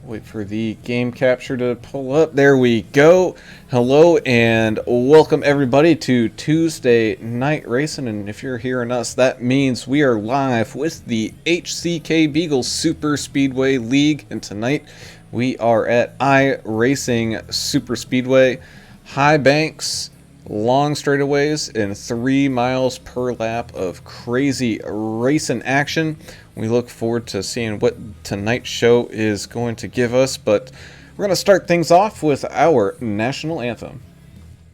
Wait for the game capture to pull up. There we go. Hello and welcome everybody to Tuesday Night Racing. And if you're hearing us, that means we are live with the HCK Beagles Super Speedway League. And tonight we are at iRacing Super Speedway, High Banks, long straightaways and 3 miles per lap of crazy racing action. We look forward to seeing what tonight's show is going to give us, but we're going to start things off with our national anthem.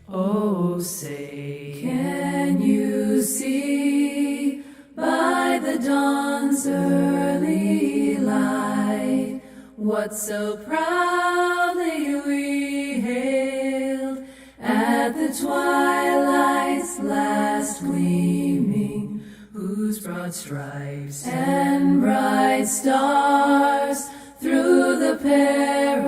Oh, say, can you see by the dawn's early light what so proudly we hailed at the twilight's last gleaming, whose broad stripes and bright stars through the perilous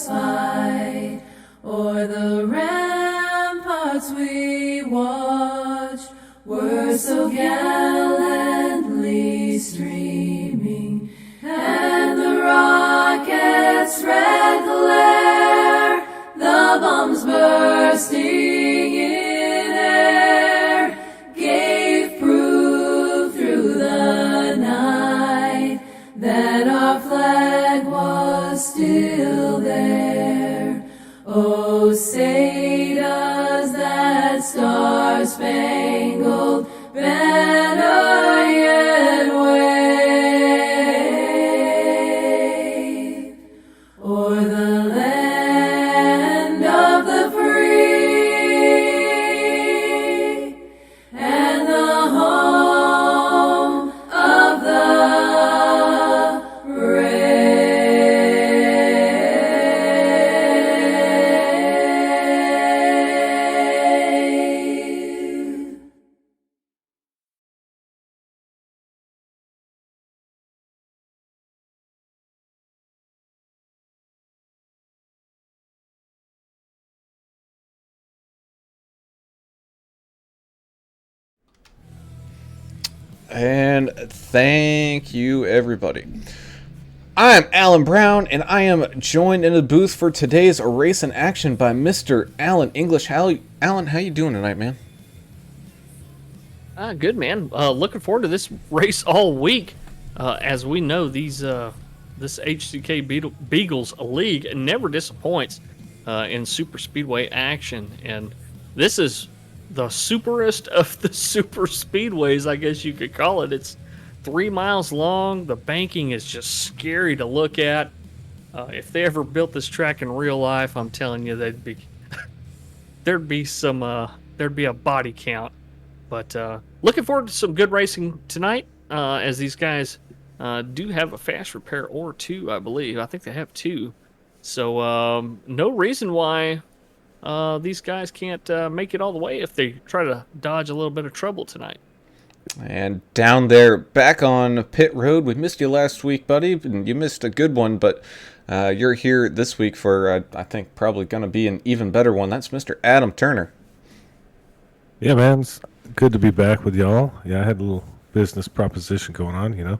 fight o'er the ramparts we watched were so gallantly streaming, and the rocket's red glare, the bombs bursting in air, gave proof through the night that our flag was still there. Oh, say does that star-spangled banner yet wave o'er the land of the free and the home of the brave. And thank you, everybody. I'm Alan Brown, and I am joined in the booth for today's Race in Action by Mr. Alan English. Alan, how you doing tonight, man? Good, man. Looking forward to this race all week. As we know, this HCK Beagles League never disappoints in super speedway action, and this is the superest of the super speedways, I guess you could call it. It's 3 miles long. The banking is just scary to look at. If they ever built this track in real life, I'm telling you, there'd be a body count. But looking forward to some good racing tonight, as these guys do have a fast repair or two, I believe. I think they have two. So no reason why these guys can't make it all the way if they try to dodge a little bit of trouble tonight. And down there, back on pit road, we missed you last week, buddy, and you missed a good one, but you're here this week for, I think, probably going to be an even better one. That's Mr. Adam Turner. Yeah, man, it's good to be back with y'all. Yeah, I had a little business proposition going on, you know.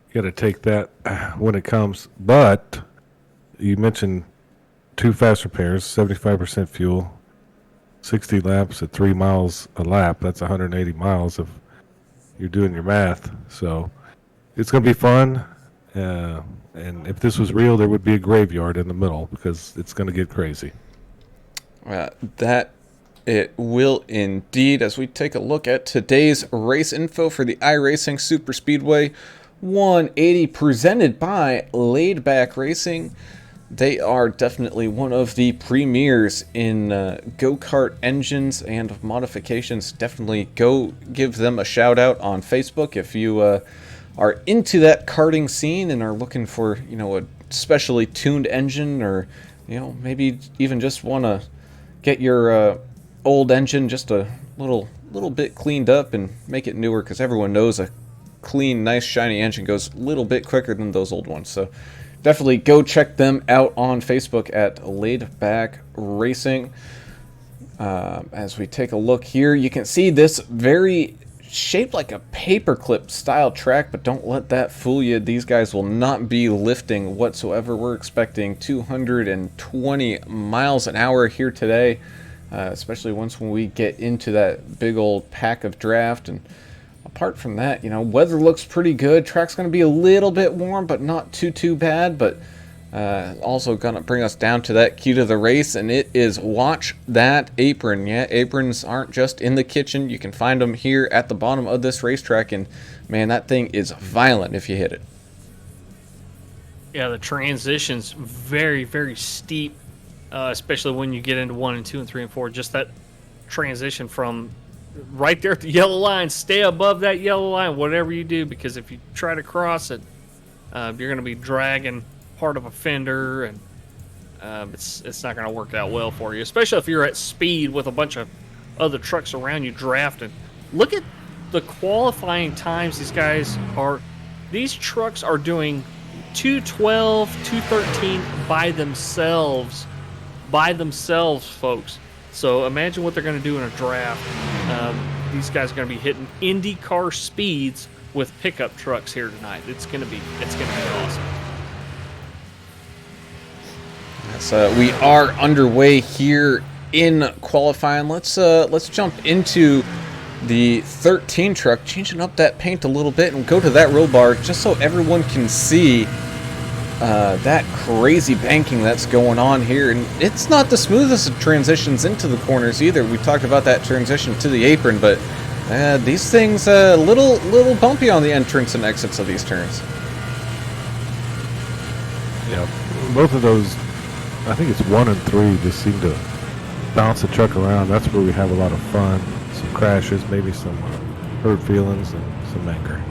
You got to take that when it comes. But you mentioned 2 fast repairs, 75% fuel, 60 laps at 3 miles a lap. That's 180 miles if you're doing your math. So it's going to be fun. And if this was real, there would be a graveyard in the middle because it's going to get crazy. That it will indeed, as we take a look at today's race info for the iRacing Super Speedway 180 presented by Laid Back Racing. They are definitely one of the premiers in go-kart engines and modifications. Definitely go give them a shout out on Facebook if you are into that karting scene and are looking for, you know, a specially tuned engine, or, you know, maybe even just want to get your old engine just a little bit cleaned up and make it newer, because everyone knows a clean, nice, shiny engine goes a little bit quicker than those old ones. So definitely go check them out on Facebook at Laid Back Racing. As we take a look here, you can see this very shaped like a paperclip style track, but don't let that fool you. These guys will not be lifting whatsoever. We're expecting 220 miles an hour here today, especially once when we get into that big old pack of draft. And apart from that, you know, weather looks pretty good. Track's going to be a little bit warm, but not too bad. But Also going to bring us down to that key to the race, and it is watch that apron. Yeah, aprons aren't just in the kitchen. You can find them here at the bottom of this racetrack, and man, that thing is violent if you hit it. Yeah, the transition's very, very steep, especially when you get into 1 and 2 and 3 and 4. Just that transition from right there at the yellow line, stay above that yellow line, whatever you do, because if you try to cross it, you're going to be dragging part of a fender, and it's not going to work out well for you, especially if you're at speed with a bunch of other trucks around you drafting. Look at the qualifying times these trucks are doing 212, 213 by themselves, folks. So imagine what they're going to do in a draft. These guys are going to be hitting IndyCar speeds with pickup trucks here tonight. It's going to be awesome. So we are underway here in qualifying. Let's jump into the 13 truck, changing up that paint a little bit, and go to that roll bar just so everyone can see that crazy banking that's going on here. And it's not the smoothest of transitions into the corners either. We talked about that transition to the apron, but these things a little bumpy on the entrance and exits of these turns. Yeah, both of those, I think it's 1 and 3, just seem to bounce the truck around. That's where we have a lot of fun, some crashes, maybe some hurt feelings, and some anger.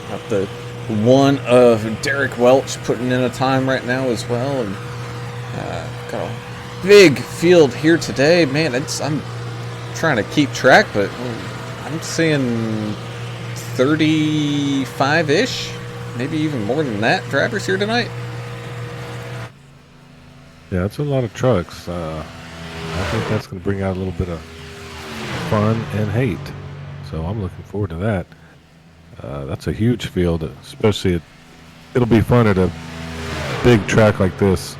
Got the one of Derek Welch putting in a time right now as well, and got a big field here today. Man, I'm trying to keep track, but I'm seeing 35-ish, maybe even more than that, drivers here tonight. Yeah, it's a lot of trucks. I think that's going to bring out a little bit of fun and hate. So I'm looking forward to that. That's a huge field, especially it'll be fun at a big track like this,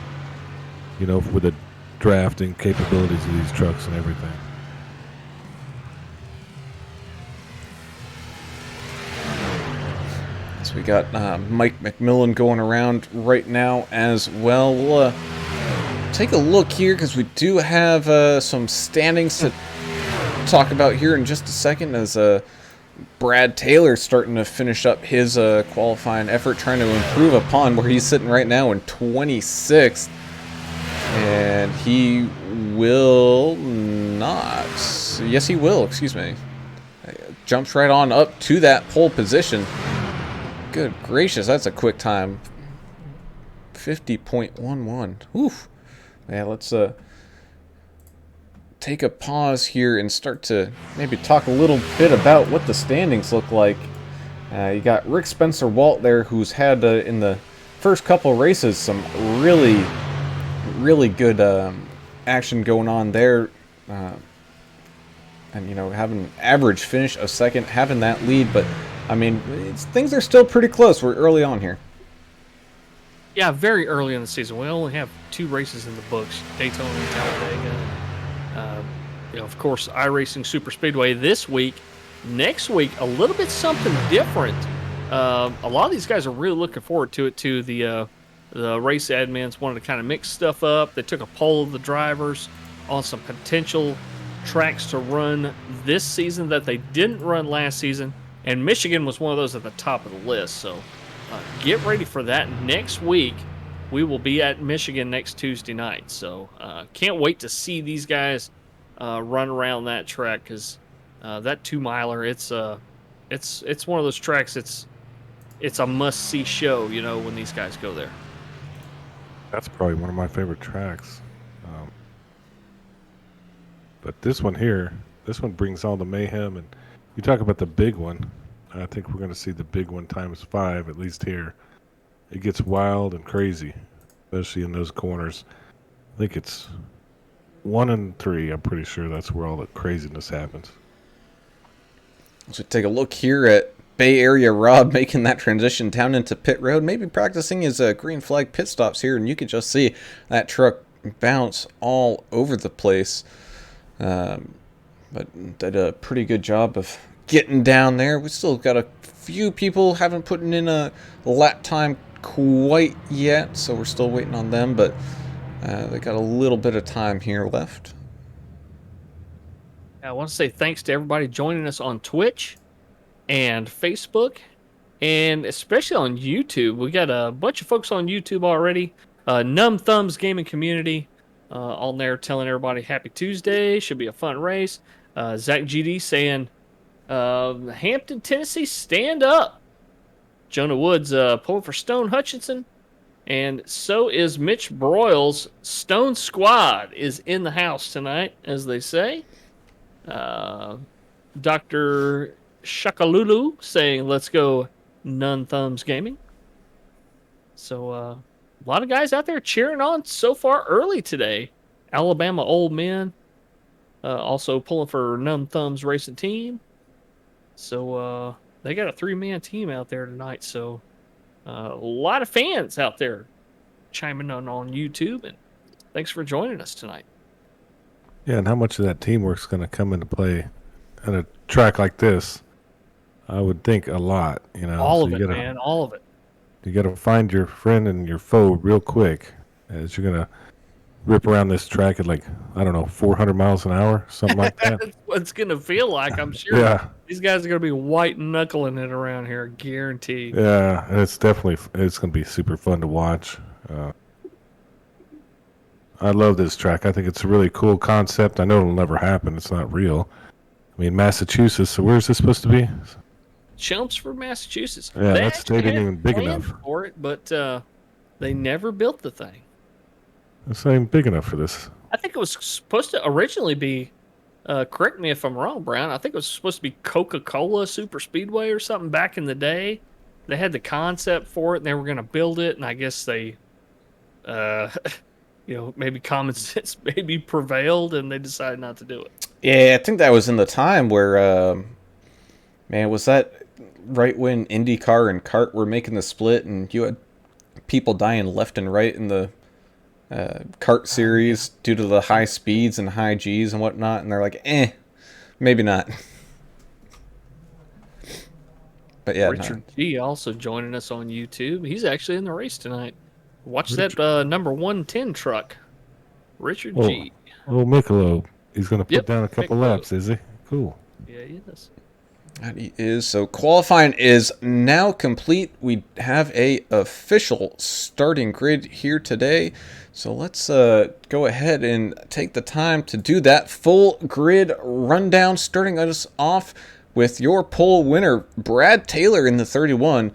with the drafting capabilities of these trucks and everything. So we got Mike McMillan going around right now as well. We'll take a look here because we do have some standings to talk about here in just a second, as Brad Taylor starting to finish up his qualifying effort, trying to improve upon where he's sitting right now in 26th. And he will not. Yes, he will. Excuse me. Jumps right on up to that pole position. Good gracious, that's a quick time. 50.11. Oof. Yeah, let's take a pause here and start to maybe talk a little bit about what the standings look like. You got Rick Spencer Walt there, who's had in the first couple races some really good action going on there, and having an average finish of second, having that lead. But I mean, things are still pretty close. We're early on here. Yeah, very early in the season. We only have 2 races in the books, Daytona and Talladega. Of course, iRacing Super Speedway this week. Next week, a little bit something different. A lot of these guys are really looking forward to it too. The race admins wanted to kind of mix stuff up. They took a poll of the drivers on some potential tracks to run this season that they didn't run last season, and Michigan was one of those at the top of the list. So get ready for that next week. We will be at Michigan next Tuesday night, so can't wait to see these guys run around that track, because that 2-miler, it's one of those tracks. It's a must-see show, when these guys go there. That's probably one of my favorite tracks. But this one brings all the mayhem. And you talk about the big one, I think we're going to see the big one times 5, at least here. It gets wild and crazy, especially in those corners. I think it's 1 and 3. I'm pretty sure that's where all the craziness happens. So take a look here at Bay Area Rob making that transition down into pit road, maybe practicing his green flag pit stops here, and you can just see that truck bounce all over the place. But did a pretty good job of getting down there. We still got a few people haven't put in a lap time quite yet, so we're still waiting on them, but they got a little bit of time here left. I want to say thanks to everybody joining us on Twitch and Facebook, and especially on YouTube. We got a bunch of folks on YouTube already. Numb Thumbs Gaming Community on there telling everybody Happy Tuesday. Should be a fun race. Zach GD saying, Hampton, Tennessee, stand up. Jonah Woods pulling for Stone Hutchinson. And so is Mitch Broyles. Stone Squad is in the house tonight, as they say. Dr. Shakalulu saying, let's go None Thumbs Gaming. So a lot of guys out there cheering on so far early today. Alabama Old Men also pulling for None Thumbs Racing Team. So they got a 3-man team out there tonight. So a lot of fans out there chiming on YouTube. And thanks for joining us tonight. Yeah, and how much of that teamwork's going to come into play at a track like this? I would think a lot, All of it, man. All of it. You got to find your friend and your foe real quick, as you're going to rip around this track at 400 miles an hour, something like that. That's what it's going to feel like, I'm sure. Yeah. These guys are going to be white knuckling it around here, guaranteed. Yeah, and it's going to be super fun to watch. I love this track. I think it's a really cool concept. I know it'll never happen. It's not real. I mean, Massachusetts, so where's this supposed to be? Chelmsford, Massachusetts. Yeah, They that actually state ain't had even big plans enough. for it, but they never built the thing. It's not even big enough for this. I think it was supposed to originally be, correct me if I'm wrong, Brown, I think it was supposed to be Coca-Cola Super Speedway or something back in the day. They had the concept for it, and they were going to build it, and I guess they, maybe common sense maybe prevailed, and they decided not to do it. Yeah, I think that was in the time where, was that right when IndyCar and kart were making the split, and you had people dying left and right in the kart series due to the high speeds and high Gs and whatnot, and they're like, maybe not. But yeah, Richard G also joining us on YouTube. He's actually in the race tonight. Watch that number 110 truck. Richard G. Oh, Michelob. He's going to put down a couple Michelob. laps, is he? Cool. Yeah, he is. That he is. So qualifying is now complete. We have a official starting grid here today. So let's go ahead and take the time to do that full grid rundown, starting us off with your pole winner, Brad Taylor in the 31,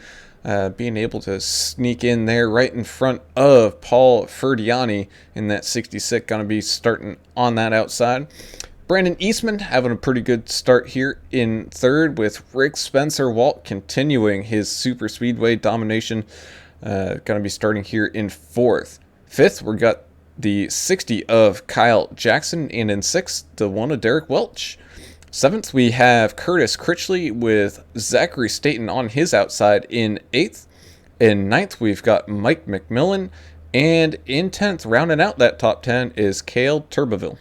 being able to sneak in there right in front of Paul Ferdiani in that 66, going to be starting on that outside. Brandon Eastman having a pretty good start here in third, with Rick Spencer Walt continuing his super speedway domination. Going to be starting here in fourth. Fifth, we got the 60 of Kyle Jackson, and in sixth, the one of Derek Welch. Seventh, we have Curtis Critchley with Zachary Staten on his outside in eighth. In ninth, we've got Mike McMillan, and in 10th, rounding out that top 10, is Cale Turbeville.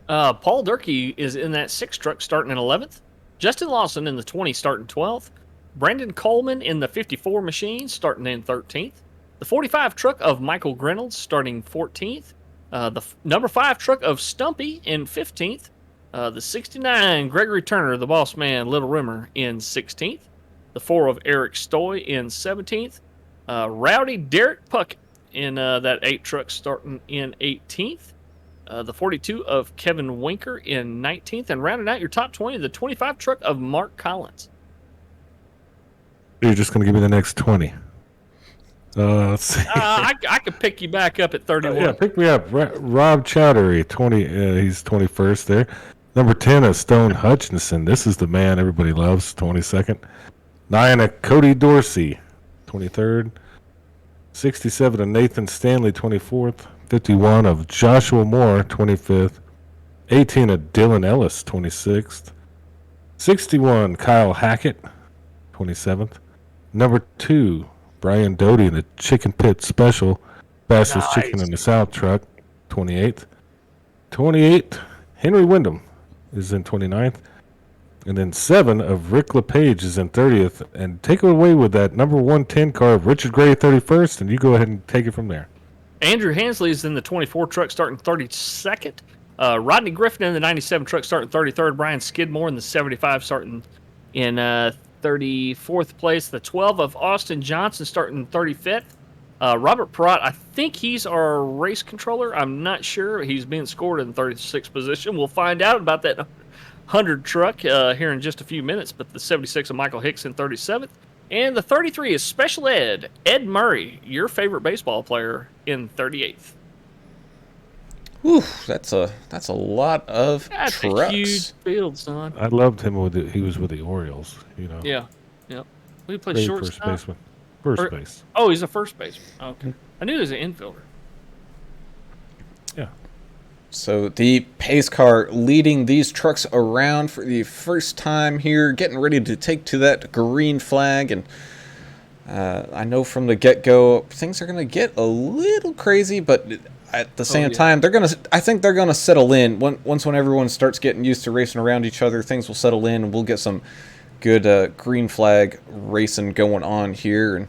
Paul Durkee is in that 6 truck starting in 11th. Justin Lawson in the 20 starting 12th. Brandon Coleman in the 54 machine starting in 13th. The 45 truck of Michael Grenold starting 14th. The number 5 truck of Stumpy in 15th. The 69 Gregory Turner, the boss man, Little Rimmer in 16th. The 4 of Eric Stoy in 17th. Rowdy Derek Puckett in that 8 truck starting in 18th. The 42 of Kevin Winker in 19th, and rounding out your top 20, the 25 truck of Mark Collins. You're just going to give me the next 20. Let's see. I could pick you back up at 31. Yeah, pick me up. Rob Chowdhury, 20. He's 21st there. Number 10 is Stone Hutchinson. This is the man everybody loves, 22nd. 9 of Cody Dorsey, 23rd. 67 of Nathan Stanley, 24th. 51 of Joshua Moore, 25th. 18 of Dylan Ellis, 26th. 61, Kyle Hackett, 27th. Number 2, Brian Doty in the Chicken Pit Special, fastest chicken in the South truck, 28th. 28, Henry Wyndham is in 29th. And then 7 of Rick LePage is in 30th. And take it away with that number 110 car of Richard Gray 31st, and you go ahead and take it from there. Andrew Hansley is in the 24 truck starting 32nd. Rodney Griffin in the 97 truck starting 33rd. Brian Skidmore in the 75 starting in 34th place. The 12 of Austin Johnson starting 35th. Robert Perrott, I think he's our race controller. I'm not sure. He's being scored in 36th position. We'll find out about that 100 truck here in just a few minutes. But the 76 of Michael Hicks in 37th. And the 33 is Special Ed Murray, your favorite baseball player, in 38th. Whew, that's a lot of That's trucks. a huge field, son. I loved him he was with the Orioles, you know. Yeah. We played Great shortstop. first baseman. First Or- base. Oh, he's a first baseman. Okay. I knew he was an infielder. Yeah. So the pace car leading these trucks around for the first time here, getting ready to take to that green flag. And I know from the get-go things are going to get a little crazy, but at the same time, I think they're going to settle in. Once when everyone starts getting used to racing around each other, things will settle in, and we'll get some good green flag racing going on here. And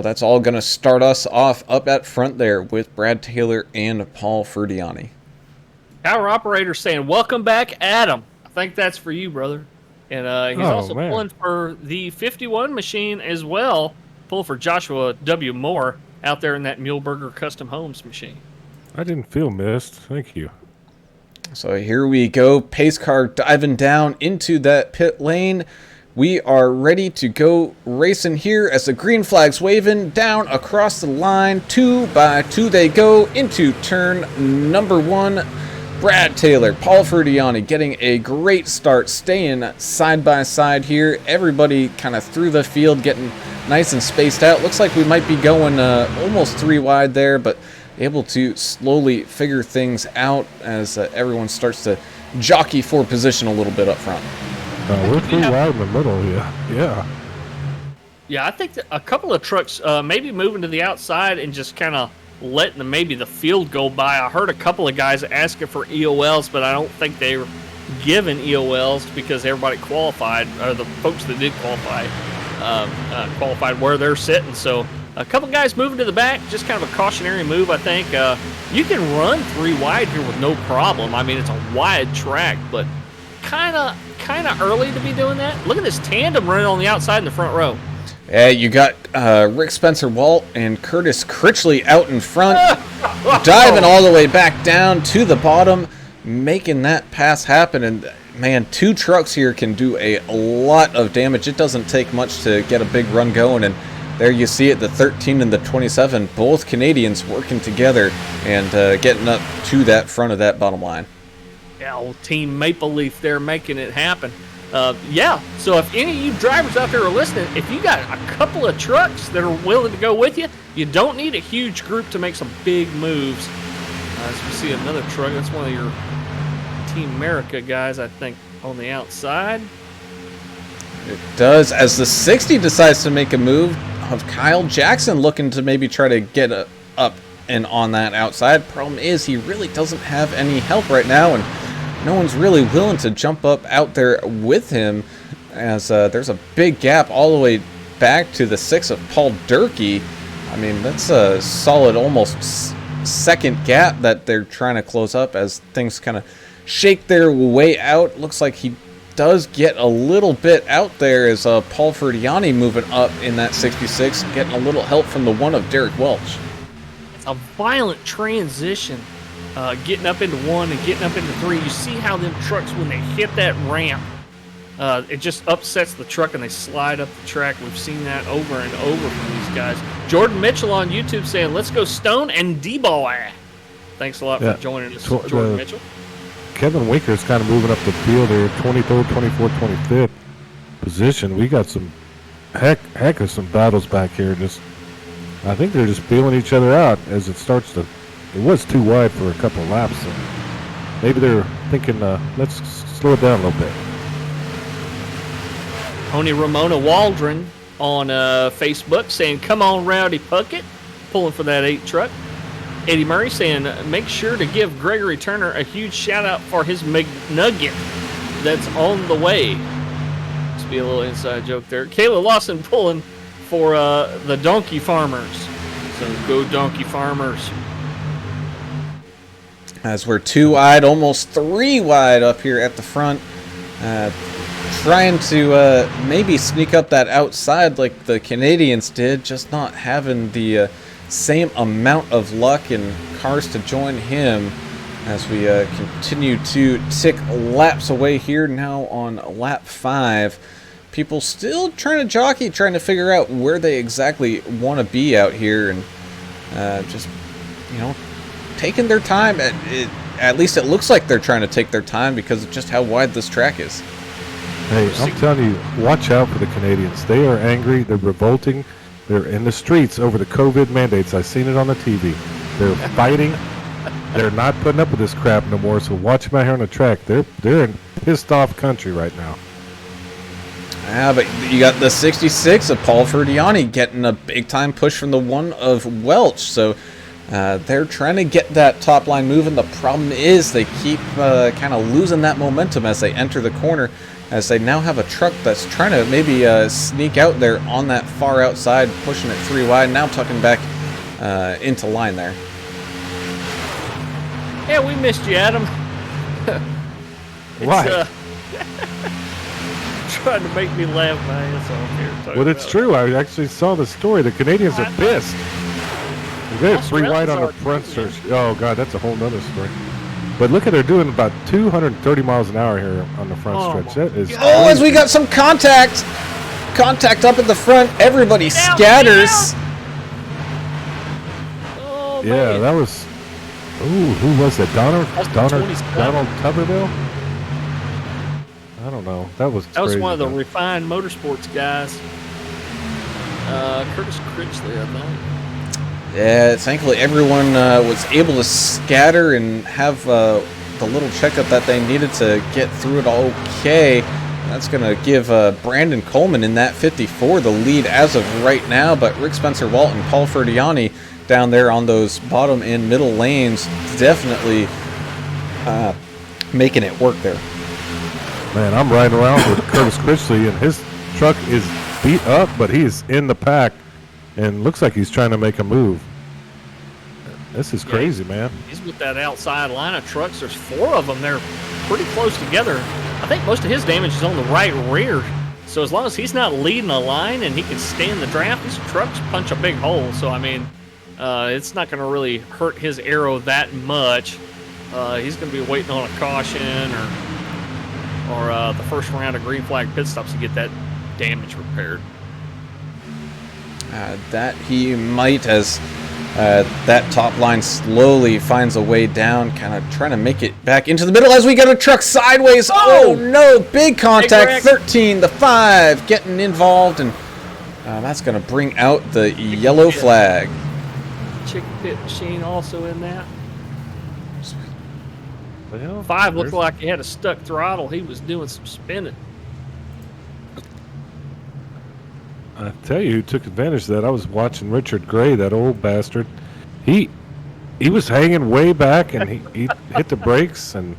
that's all going to start us off up at front there with Brad Taylor and Paul Ferdiani. Our operator saying, "Welcome back, Adam." I think that's for you, brother. And he's also pulling for the 51 machine as well. Pull for Joshua W. Moore out there in that Muhlenberger Custom Homes machine. I didn't feel missed. Thank you. So here we go. Pace car diving down into that pit lane. We are ready to go racing here as the green flag's waving down across the line. 2 by 2 they go into turn number 1. Brad Taylor, Paul Ferdiani getting a great start, staying side by side here. Everybody kind of through the field, getting nice and spaced out. Looks like we might be going almost 3 wide there, but able to slowly figure things out as everyone starts to jockey for position a little bit up front. We're 3 wide in the middle, yeah. Yeah, I think that a couple of trucks maybe moving to the outside and just kind of letting maybe the field go by. I heard a couple of guys asking for EOLs, but I don't think they were given EOLs because everybody qualified, or the folks that did qualify, qualified where they're sitting. So a couple guys moving to the back, just kind of a cautionary move, I think. You can run 3 wide here with no problem. I mean, it's a wide track, but kind of early to be doing that. Look at this tandem running on the outside in the front row. Yeah, you got Rick Spencer-Walt and Curtis Critchley out in front, diving all the way back down to the bottom, making that pass happen. And, man, 2 trucks here can do a lot of damage. It doesn't take much to get a big run going. And there you see it, the 13 and the 27, both Canadians working together and getting up to that front of that bottom line. Yeah, old Team Maple Leaf there making it happen. So if any of you drivers out there are listening, if you got a couple of trucks that are willing to go with you, you don't need a huge group to make some big moves. As we see another truck, that's one of your Team America guys, I think, on the outside. It does, as the 60 decides to make a move of Kyle Jackson looking to maybe try to get up and on that outside. Problem is, he really doesn't have any help right now, and no one's really willing to jump up out there with him, as there's a big gap all the way back to the 6 of Paul Durkee. I mean, that's a solid almost second gap that they're trying to close up as things kind of shake their way out. Looks like he does get a little bit out there as Paul Ferdiani moving up in that 66, getting a little help from the 1 of Derek Welch. It's a violent transition. Getting up into 1 and getting up into 3. You see how them trucks, when they hit that ramp, it just upsets the truck and they slide up the track. We've seen that over and over from these guys. Jordan Mitchell on YouTube saying, "Let's go Stone and D-Boy." Thanks a lot for joining us, Jordan Mitchell. Kevin Winker's kind of moving up the field here, 23rd, 24th, 25th position. We got some heck of some battles back here. I think they're just feeling each other out as it starts to. It was too wide for a couple of laps, so maybe they're thinking, let's slow it down a little bit. Tony Ramona Waldron on Facebook saying, "Come on, Rowdy Puckett," pulling for that 8 truck. Eddie Murray saying, "Make sure to give Gregory Turner a huge shout out for his McNugget." that's on the way. Must be a little inside joke there. Kayla Lawson pulling for the Donkey Farmers. So go Donkey Farmers. As we're 2 wide, almost 3 wide up here at the front. Trying to maybe sneak up that outside like the Canadians did, just not having the same amount of luck and cars to join him as we continue to tick laps away here now on lap 5. People still trying to jockey, trying to figure out where they exactly want to be out here, and just, you know, taking their time. At least it looks like they're trying to take their time because of just how wide this track is. Hey, I'm telling you, watch out for the Canadians. They are angry. They're revolting. They're in the streets over the COVID mandates. I've seen it on the TV. They're fighting. They're not putting up with this crap no more. So watch them out here on the track. They're in pissed off country right now. Yeah, but you got the 66 of Paul Ferdiani getting a big-time push from the 1 of Welch. So they're trying to get that top line moving. The problem is they keep kind of losing that momentum as they enter the corner, as they now have a truck that's trying to maybe sneak out there on that far outside, pushing it 3 wide, now tucking back into line there. Yeah, we missed you, Adam. Why? Trying to make me laugh my ass off here. Well, it's true. I actually saw the story. The Canadians are pissed. They're 3 wide on the front stretch. Oh, God, that's a whole nother story. But look at they're doing about 230 miles an hour here on the front stretch. That is Oh, as we got some contact. Contact up at the front. Everybody scatters. Oh, yeah, man. that was... Ooh, who was that? Donald Tuberville? I don't know. That was That was crazy, one of the man. refined motorsports guys. Curtis Critchley, I think. Yeah, thankfully everyone was able to scatter and have the little checkup that they needed to get through it all okay. That's going to give Brandon Coleman in that 54 the lead as of right now, but Rick Spencer Walton, Paul Ferdiani down there on those bottom and middle lanes definitely making it work there. Man, I'm riding around with Curtis Critchley, and his truck is beat up, but he is in the pack and looks like he's trying to make a move. This is crazy, man. He's with that outside line of trucks. There's 4 of them. They're pretty close together. I think most of his damage is on the right rear. So as long as he's not leading a line and he can stay in the draft, these trucks punch a big hole. So, I mean, it's not going to really hurt his aero that much. He's going to be waiting on a caution or the first round of green flag pit stops to get that damage repaired. That he might, as that top line slowly finds a way down, kind of trying to make it back into the middle as we got a truck sideways. Oh no, big contact. 13, the 5 getting involved, and that's going to bring out the yellow flag. Chicken pit machine also in that. Well, 5 looked like he had a stuck throttle. He was doing some spinning. I tell you, who took advantage of that. I was watching Richard Gray, that old bastard. He was hanging way back, and he hit the brakes, and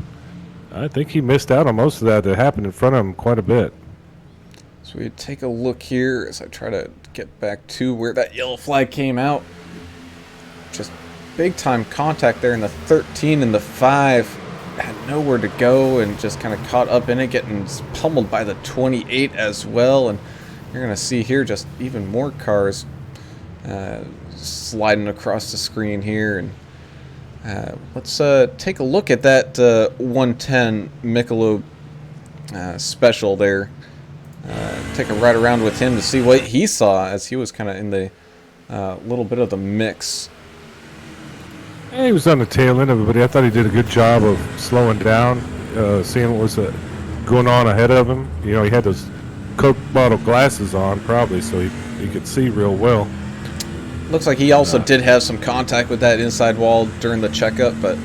I think he missed out on most of that happened in front of him quite a bit. So we take a look here as I try to get back to where that yellow flag came out. Just big time contact there in the 13 and the 5. Had nowhere to go and just kind of caught up in it, getting pummeled by the 28 as well. And you're going to see here just even more cars sliding across the screen here. And let's take a look at that 110 Michelob special there. Take a ride around with him to see what he saw as he was kind of in the little bit of the mix. Yeah, he was on the tail end of it, but I thought he did a good job of slowing down, seeing what was going on ahead of him. You know, he had those Coke bottle glasses on, probably, so he could see real well. Looks like he also did have some contact with that inside wall during the checkup, but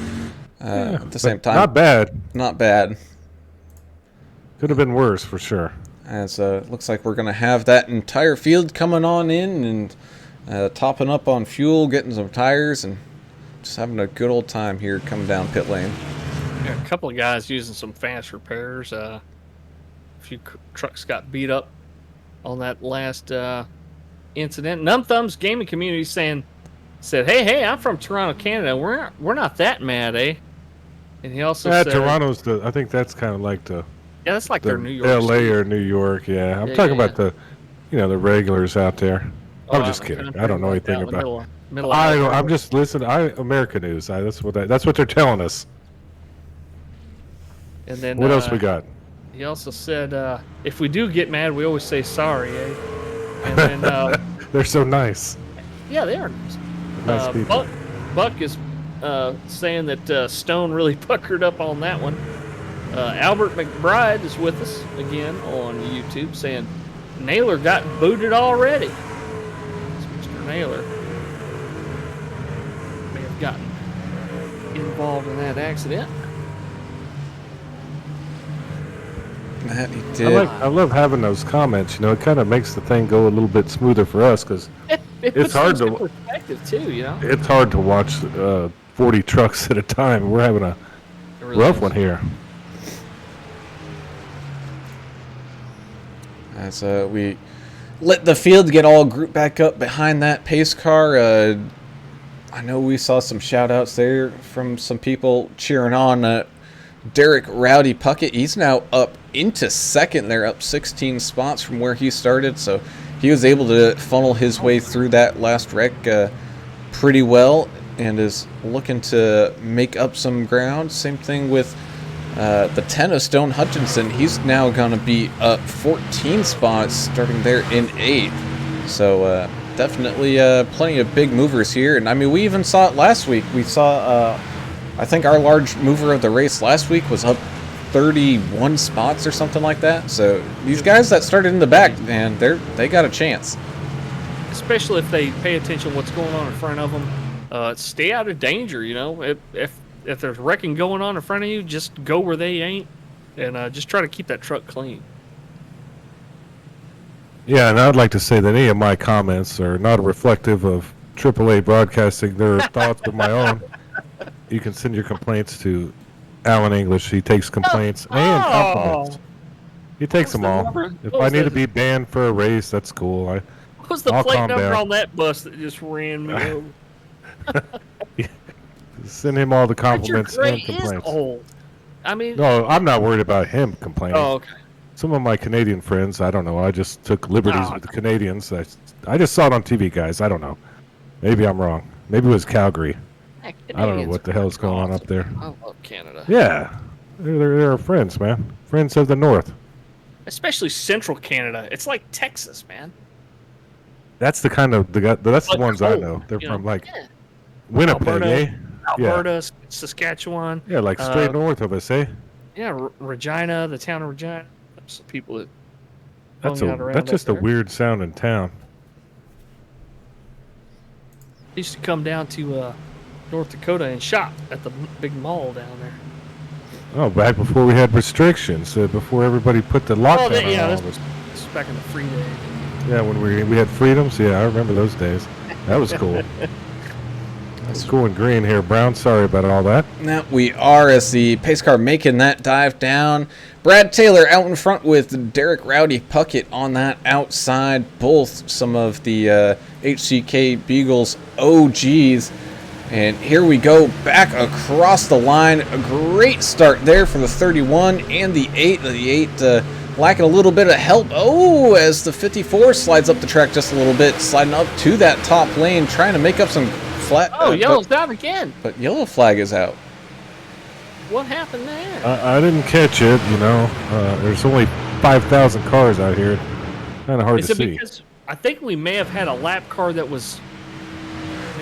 at the same time, not bad. Not bad. Could have been worse, for sure. As looks like we're going to have that entire field coming on in and topping up on fuel, getting some tires, and just having a good old time here coming down pit lane. Yeah, a couple of guys using some fast repairs. A few trucks got beat up on that last incident. Numb Thumbs gaming community said, "Hey, I'm from Toronto, Canada. We're not that mad, eh?" And he also Yeah, said, Toronto's the. I think that's kind of like the "Yeah, that's like their New York L.A. City." or New York. Yeah, I'm Yeah, talking yeah, about the, the regulars out there. Oh, I'm out just in the kidding. I country, don't know like anything out in the about. middle of Alabama. I'm just listening. America News. That's what they're telling us. And then What else we got? he also said, "If we do get mad, we always say sorry, eh?" And then, They're so nice. yeah, they are. Nice people. Buck is saying that Stone really puckered up on that one. Albert McBride is with us again on YouTube saying Naylor got booted already. So Mr. Naylor may have gotten involved in that accident. That he did. I love having those comments. It kind of makes the thing go a little bit smoother for us because It it's puts hard things to in perspective too, it's hard to watch 40 trucks at a time. We're having a It really rough is. one here. As we let the field get all grouped back up behind that pace car. I know we saw some shout outs there from some people cheering on Derek Rowdy Puckett. He's now up into second. They're up 16 spots from where he started, so he was able to funnel his way through that last wreck pretty well and is looking to make up some ground. Same thing with the 10 of Stone Hutchinson. He's now going to be up 14 spots starting there in 8th. So definitely plenty of big movers here. And I mean, we even saw it last week. We saw, I think our large mover of the race last week was up 31 spots or something like that. So these guys that started in the back, man, they got a chance. Especially if they pay attention to what's going on in front of them. Stay out of danger, If there's wrecking going on in front of you, just go where they ain't, and just try to keep that truck clean. Yeah, and I'd like to say that any of my comments are not reflective of AAA Broadcasting. They're thoughts of my own. You can send your complaints to Alan English. He takes complaints and compliments. He takes them all. If I need to be banned for a race, that's cool. What was the I'll plate calm number down. on that bus that just ran me over? Send him all the But your compliments gray and is complaints. old. I mean, No, I'm not worried about him complaining. oh, okay. Some of my Canadian friends, I don't know. I just took liberties Oh, with the Canadians. I just saw it on TV, guys. I don't know. Maybe I'm wrong. Maybe it was Calgary. Heck, I don't know Canadians what the are hell's going on up there. I love Canada. Yeah, they're our friends, man. Friends of the North. Especially central Canada. It's like Texas, man. That's the kind of that's the Like ones I cold, know. They're from like yeah. Winnipeg, Alberta. eh? Alberta, Saskatchewan. Yeah, like straight north of us, eh? Yeah, Regina, the town of Regina. There's some people that hung out around That's up just a there. weird sounding town. They used to come down to North Dakota and shop at the big mall down there. Oh, back before we had restrictions, before everybody put the lockdown on all of us. This is back in the free days. Yeah, when we had freedoms. Yeah, I remember those days. That was cool. It's going green here, Brown. Sorry about all that. Now we are as the pace car making that dive down. Brad Taylor out in front with Derek Rowdy Puckett on that outside. Both some of the HCK Beagles OGs. And here we go back across the line. A great start there for the 31 and the 8. The 8 lacking a little bit of help. Oh, as the 54 slides up the track just a little bit, sliding up to that top lane, trying to make up some flat. Oh, yellow's down again. But yellow flag is out. What happened there? I didn't catch it. There's only 5,000 cars out here. Kind of hard Is to it see. because I think we may have had a lap car that may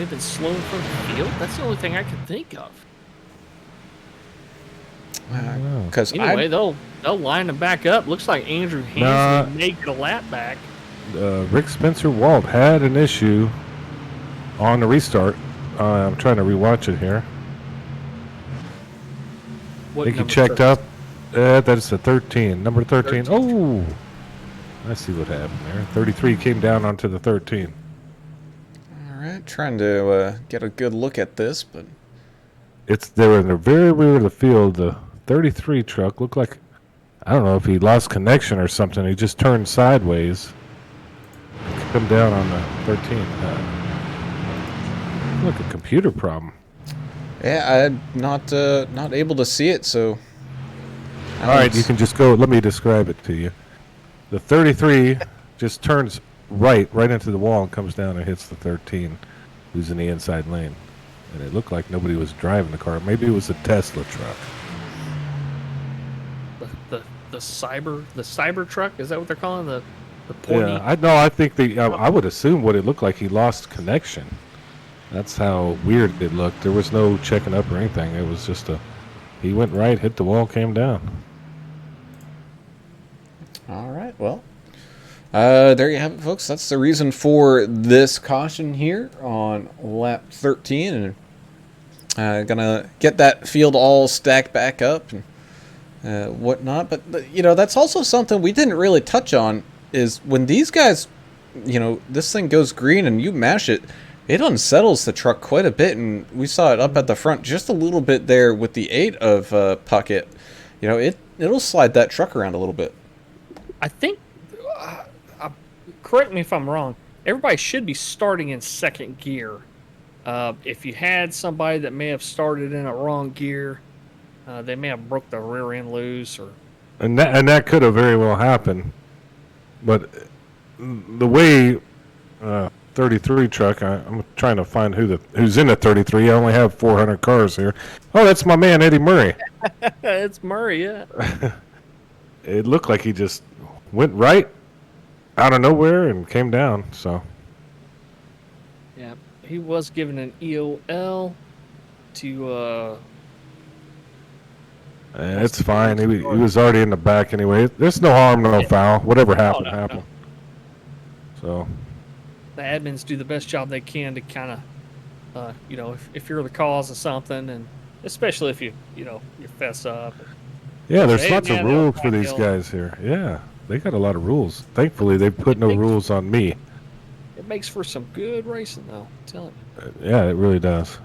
have been slow in front of the field? That's the only thing I can think of. Because Anyway, they'll line them back up. Looks like Andrew Hansen may get a lap back. Rick Spencer Walt had an issue on the restart. I'm trying to rewatch it here. I think he checked up. That's a 13. Number 13. Oh! I see what happened there. 33 came down onto the 13. All right, trying to get a good look at this, but they were in the very rear of the field. The 33 truck looked like, I don't know if he lost connection or something. He just turned sideways. Come down on the 13. Look, a computer problem. Yeah, I'm not able to see it, so. All right, you can just go. Let me describe it to you. The 33 just turns right into the wall and comes down and hits the 13, who's in the inside lane. And it looked like nobody was driving the car. Maybe it was a Tesla truck. The cyber truck, is that what they're calling the pointy? Yeah, I think I would assume what it looked like, he lost connection. That's how weird it looked. There was no checking up or anything. It was just he went right, hit the wall, came down. All right, well, there you have it, folks. That's the reason for this caution here on lap 13, and gonna get that field all stacked back up and whatnot. But that's also something we didn't really touch on, is when these guys, this thing goes green and you mash it, it unsettles the truck quite a bit, and we saw it up at the front just a little bit there with the 8 of Puckett. It'll slide that truck around a little bit. I think, correct me if I'm wrong, everybody should be starting in second gear. If you had somebody that may have started in a wrong gear, they may have broke the rear end loose, and that could have very well happened. But the way 33 truck, I'm trying to find who's in the 33. I only have 400 cars here. Oh, that's my man Eddie Murray. It's Murray, yeah. It looked like he just went right out of nowhere and came down. So yeah, he was given an EOL to. It's fine. He was already in the back anyway. There's no harm, no foul. Whatever happened, happened. So the admins do the best job they can to kind of, if you're the cause of something, and especially if you fess up. Yeah, there's lots of rules for these guys here. Yeah, they got a lot of rules. Thankfully, they put no rules on me. It makes for some good racing, though. I'm telling you. Yeah, it really does.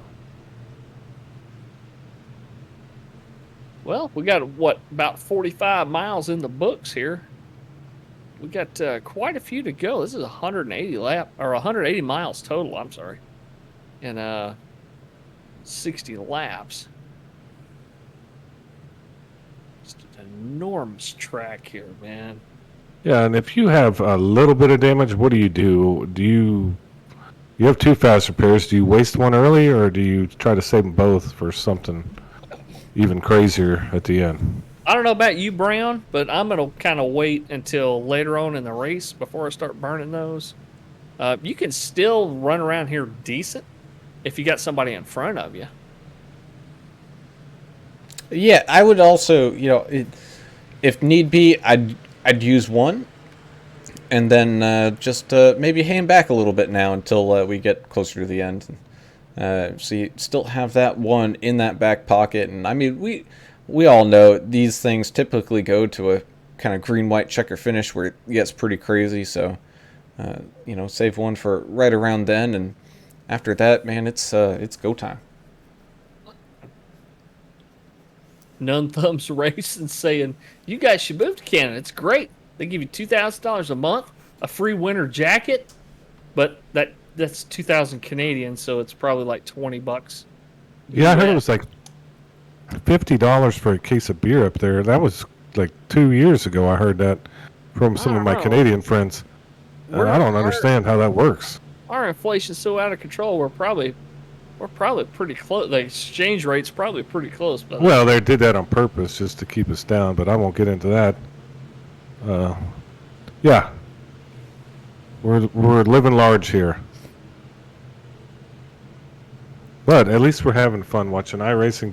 Well, we got about 45 miles in the books here. We got quite a few to go. This is 180 miles total. I'm sorry, and 60 laps. Just an enormous track here, man. Yeah, and if you have a little bit of damage, what do? You have 2 fast repairs. Do you waste one early, or do you try to save them both for something even crazier at the end? I don't know about you, Brown, but I'm going to kind of wait until later on in the race before I start burning those. You can still run around here decent if you got somebody in front of you. Yeah, I would also, if need be, I'd use one, and then just maybe hang back a little bit now until we get closer to the end. So you still have that one in that back pocket, and I mean we all know these things typically go to a kind of green-white checker finish where it gets pretty crazy. So save one for right around then, and after that, man, it's go time. None Thumbs Racing saying, you guys should move to Canada. It's great. They give you $2,000 a month, a free winter jacket, but that's 2,000 Canadian, so it's probably like $20. Yeah, I heard it was like $50 for a case of beer up there. That was like 2 years ago. I heard that from some of my Canadian friends. I don't understand how that works. Our inflation's so out of control. We're probably pretty close. The exchange rate's probably pretty close. But well, they did that on purpose just to keep us down, but I won't get into that. Yeah, we're living large here, but at least we're having fun watching iRacing.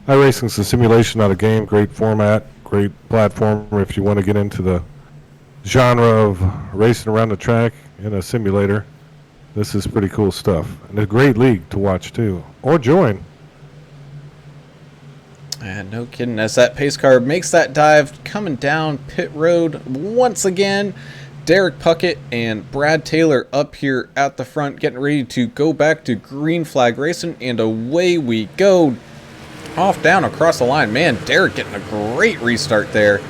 iRacing's a simulation, not a game. Great format, great platform if you want to get into the genre of racing around the track in a simulator. This is pretty cool stuff, and a great league to watch too, or join. And no kidding, as that pace car makes that dive, coming down pit road once again, Derek Puckett and Brad Taylor up here at the front, getting ready to go back to green flag racing, and away we go. off down across the line. Man, Derek getting a great restart there.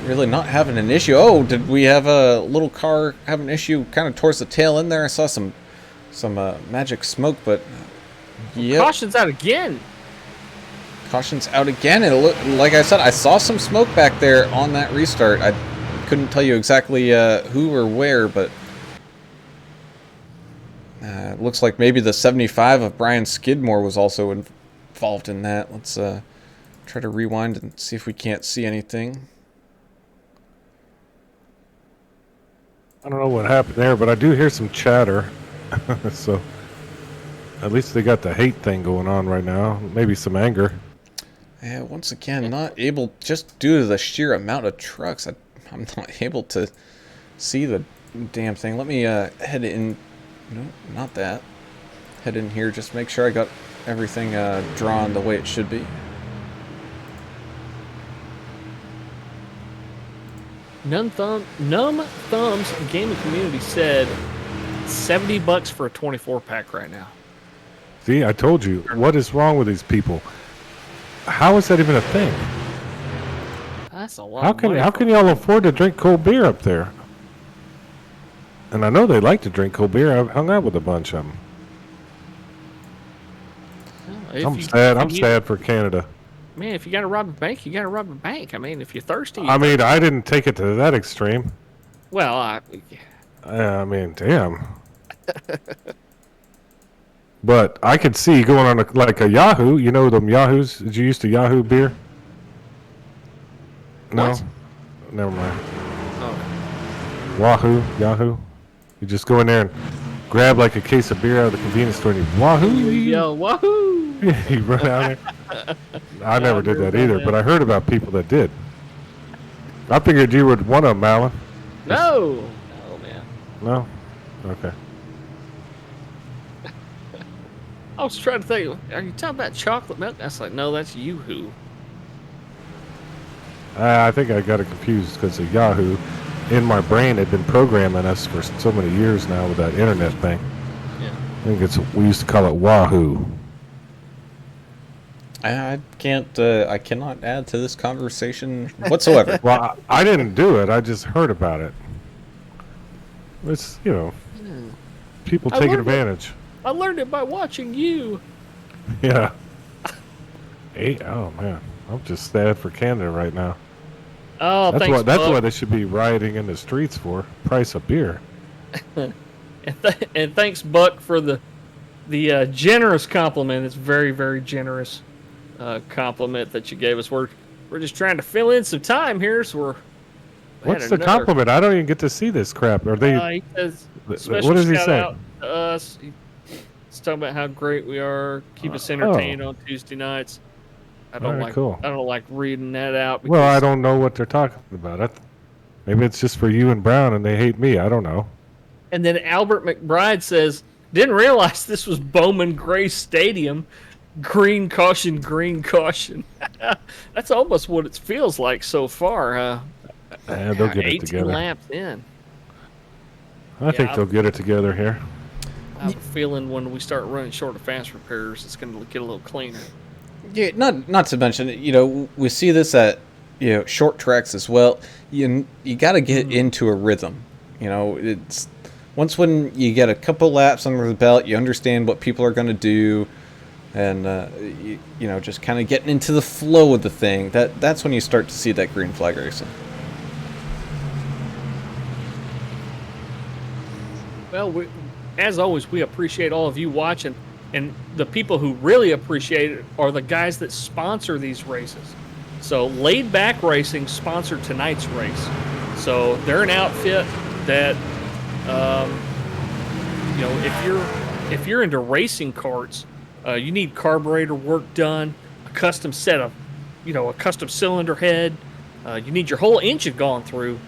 Really not having an issue. Oh, did we have a little car have an issue kind of towards the tail end there? I saw some magic smoke, but yeah. Caution's out again. Caution's out again. And like I said, I saw some smoke back there on that restart. I couldn't tell you exactly who or where, but it looks like maybe the 75 of Brian Skidmore was also involved in that. Let's try to rewind and see if we can't see anything. I don't know what happened there, but I do hear some chatter. So at least they got the hate thing going on right now. Maybe some anger. Yeah, once again, not able, just due to the sheer amount of trucks, I'm not able to see the damn thing. Let me head in. No, not that. Head in here, just make sure I got everything drawn the way it should be. Numb Thumbs Gaming Community said $70 for a 24-pack right now. See, I told you. What is wrong with these people? How is that even a thing? That's a lot. How can y'all afford to drink cold beer up there? And I know they like to drink cold beer. I've hung out with a bunch of them. I'm sad for Canada. Man, if you got to rob a bank, you got to rob a bank. I mean, if you're thirsty. I mean, I didn't take it to that extreme. Well, I mean, damn. But I could see going on like a Yahoo. You know them Yahoos? Did you used to Yahoo beer? No? What? Never mind. Oh. Wahoo, Yahoo. You just go in there and grab like a case of beer out of the convenience store and you wahoo. Yo, wahoo! You run out there. I never did that either, but I heard about people that did. I figured you would one of them, Alan. No! No, man. No? Okay. I was trying to think, are you talking about chocolate milk? I was like, no, that's Yoo-hoo. I think I got it confused because of Yahoo. In my brain, had been programming us for so many years now with that internet thing. Yeah. I think we used to call it Wahoo. I cannot add to this conversation whatsoever. Well, I didn't do it. I just heard about it. It's, people taking advantage. I learned it by watching you. Yeah. Oh, man. I'm just sad for Canada right now. Oh, thanks, That's Buck. what they should be rioting in the streets for. Price of beer. And thanks, Buck, for the generous compliment. It's very, very generous compliment that you gave us. We're just trying to fill in some time here, so we're. What's the compliment? I don't even get to see this crap. Are they? He says, What does he say? Out to us. He's talking about how great we are. Keep us entertained on Tuesday nights. I don't like reading that out. Well, I don't know what they're talking about. Maybe it's just for you and Brown, and they hate me. I don't know. And then Albert McBride says, "Didn't realize this was Bowman Gray Stadium. Green caution, green caution." That's almost what it feels like so far. They'll get it 18 together. laps in. I think they'll get it together here. I have a feeling when we start running short of fast repairs, it's going to get a little cleaner. Yeah, not to mention, we see this at short tracks as well. You got to get into a rhythm. It's once when you get a couple laps under the belt, you understand what people are going to do, and just kind of getting into the flow of the thing. That's when you start to see that green flag racing. Well, as always, we appreciate all of you watching. And the people who really appreciate it are the guys that sponsor these races. So Laid Back Racing sponsored tonight's race. So they're an outfit that, if you're into racing karts, you need carburetor work done, a custom set of, a custom cylinder head. You need your whole engine gone through.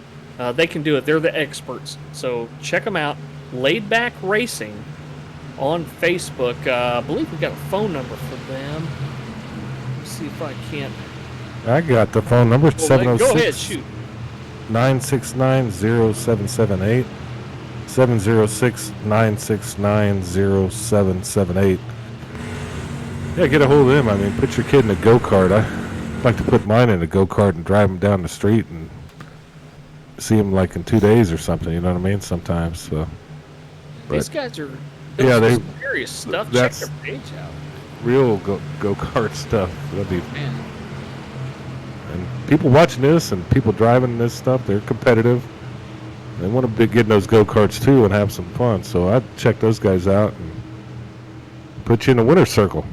They can do it. They're the experts. So check them out. Laid Back Racing on Facebook. I believe we've got a phone number for them. Let's see if I can't. I got the phone number, 706. Go ahead, shoot. 969-0778. 706-969-0778. Yeah, get a hold of them. I mean, put your kid in a go-kart. I like to put mine in a go-kart and drive them down the street and see them like in 2 days or something. You know what I mean? Sometimes. So. These guys are Yeah, doing they- some serious stuff. Check that's- their page out. Real go-kart stuff. That'd be. Man. And people watching this and people driving this stuff, they're competitive. They want to get in those go-karts too and have some fun. So I'd check those guys out and put you in a winner's circle.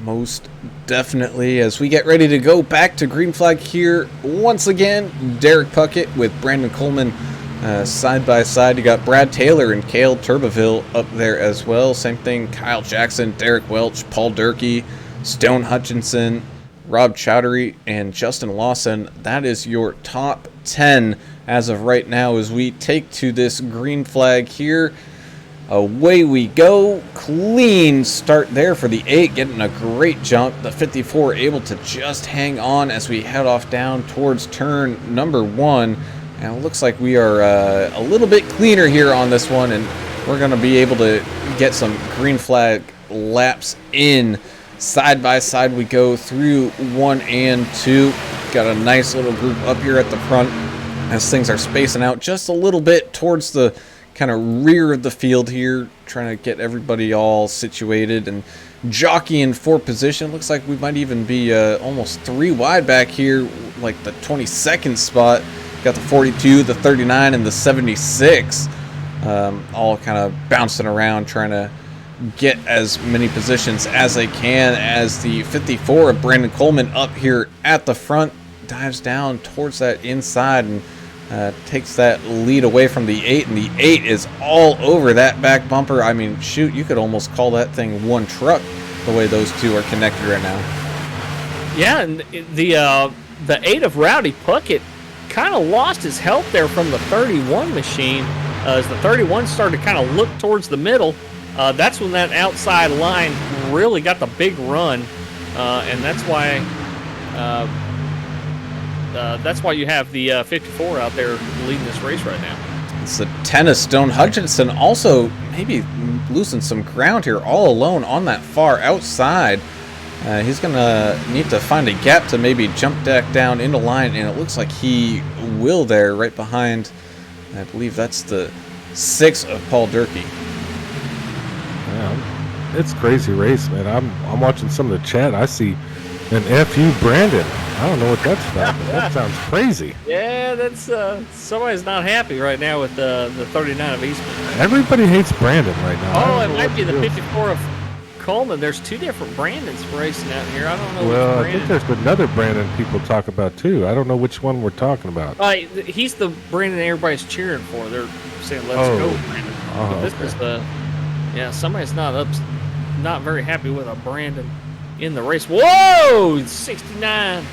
Most definitely. As we get ready to go back to green flag here once again, Derek Puckett with Brandon Coleman side by side. You got Brad Taylor and Cale Turbeville up there as well. Same thing, Kyle Jackson, Derek Welch, Paul Durkee, Stone Hutchinson, Rob Chowdhury, and Justin Lawson. That is your top 10 as of right now as we take to this green flag here. Away we go. Clean start there for the 8, getting a great jump. The 54 able to just hang on as we head off down towards turn number 1. And it looks like we are a little bit cleaner here on this one, and we're going to be able to get some green flag laps in. Side by side we go through 1 and 2. Got a nice little group up here at the front as things are spacing out just a little bit towards the kind of rear of the field here, trying to get everybody all situated and jockeying for position. Looks like we might even be almost 3 wide back here, like the 22nd spot. Got the 42, the 39, and the 76, all kind of bouncing around, trying to get as many positions as they can, as the 54 of Brandon Coleman up here at the front dives down towards that inside and takes that lead away from the 8, and the 8 is all over that back bumper. I mean, shoot, you could almost call that thing one truck the way those two are connected right now. Yeah, and the 8 of Rowdy Puckett kind of lost his help there from the 31 machine as the 31 started to kind of look towards the middle. That's when that outside line really got the big run, and that's why you have the 54 out there leading this race right now. It's the 10 of Stone Hutchinson also maybe losing some ground here all alone on that far outside. He's going to need to find a gap to maybe jump back down into line, and it looks like he will there right behind, I believe that's the 6 of Paul Durkee. Yeah, it's a crazy race, man. I'm watching some of the chat. I see an FU Brandon. I don't know what that's about, but that sounds crazy. Yeah, that's somebody's not happy right now with the 39 of Eastman. Everybody hates Brandon right now. Oh, it might be the 54 of Coleman. There's 2 different Brandons racing out here. I don't know. Well, which I think there's another Brandon people talk about too. I don't know which one we're talking about. He's the Brandon everybody's cheering for. They're saying, "Let's go, Brandon." But this is somebody's not very happy with a Brandon in the race. Whoa, 69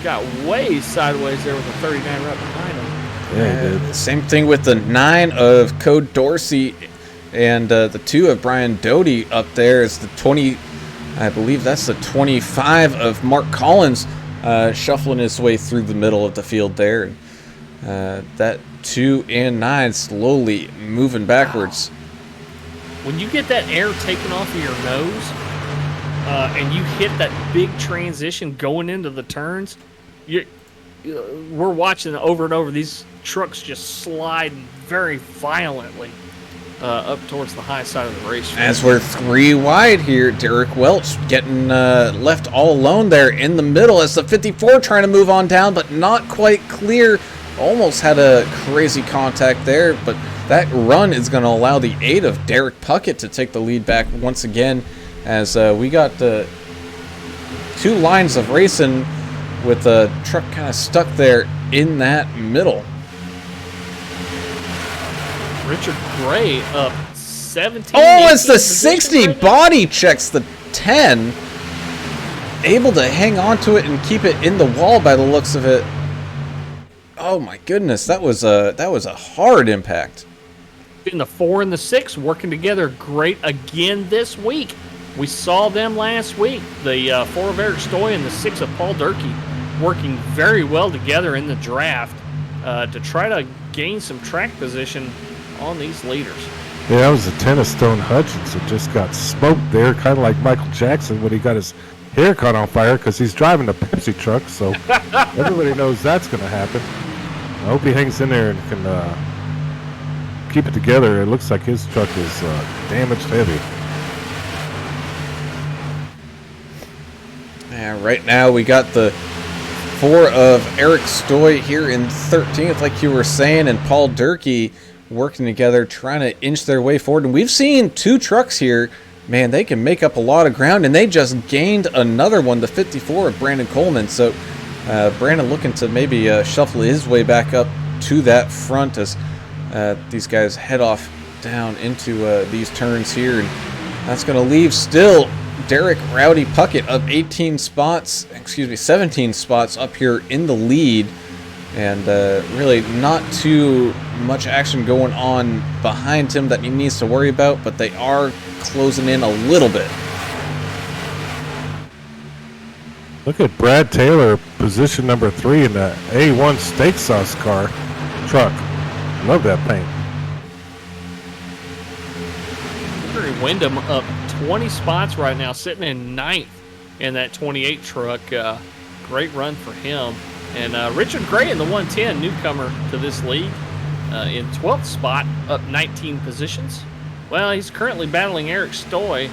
got way sideways there with the 39 right behind him. Yeah, he did. Same thing with the 9 of Code Dorsey and the 2 of Brian Doty up there. It's the 20, I believe that's the 25 of Mark Collins shuffling his way through the middle of the field there. That 2 and 9 slowly moving backwards. When you get that air taken off of your nose and you hit that big transition going into the turns, we're watching over and over these trucks just sliding very violently up towards the high side of the racetrack. As we're 3 wide here, Derek Welch getting left all alone there in the middle as the 54 trying to move on down, but not quite clear. Almost had a crazy contact there, but that run is going to allow the 8 of Derek Puckett to take the lead back once again, as we got 2 lines of racing with the truck kind of stuck there in that middle. Richard Gray up 17. Oh, it's the 18 60 right now. body checks the 10. Able to hang on to it and keep it in the wall by the looks of it. Oh my goodness, that was a hard impact. And the 4 and the 6 working together great again this week. We saw them last week. The 4 of Eric Stoy and the 6 of Paul Durkee working very well together in the draft to try to gain some track position on these leaders. Yeah, that was a tennis stone Hutchinson. Just got smoked there, kind of like Michael Jackson when he got his hair caught on fire because he's driving a Pepsi truck. So everybody knows that's going to happen. I hope he hangs in there and can keep it together. It looks like his truck is damaged heavy. Yeah, right now we got the 4 of Eric Stoy here in 13th, like you were saying, and Paul Durkee working together, trying to inch their way forward. And we've seen 2 trucks here. Man, they can make up a lot of ground, and they just gained another one, the 54 of Brandon Coleman. So Brandon looking to maybe shuffle his way back up to that front as these guys head off down into these turns here. And that's going to leave still Derek Rowdy Puckett up 17 spots up here in the lead. And really not too much action going on behind him that he needs to worry about, but they are closing in a little bit. Look at Brad Taylor, position number 3 in the A1 steak sauce truck. Love that paint. Henry Wyndham up 20 spots right now, sitting in 9th in that 28 truck. Great run for him. And Richard Gray in the 110, newcomer to this league, in 12th spot, up 19 positions. Well, he's currently battling Eric Stoy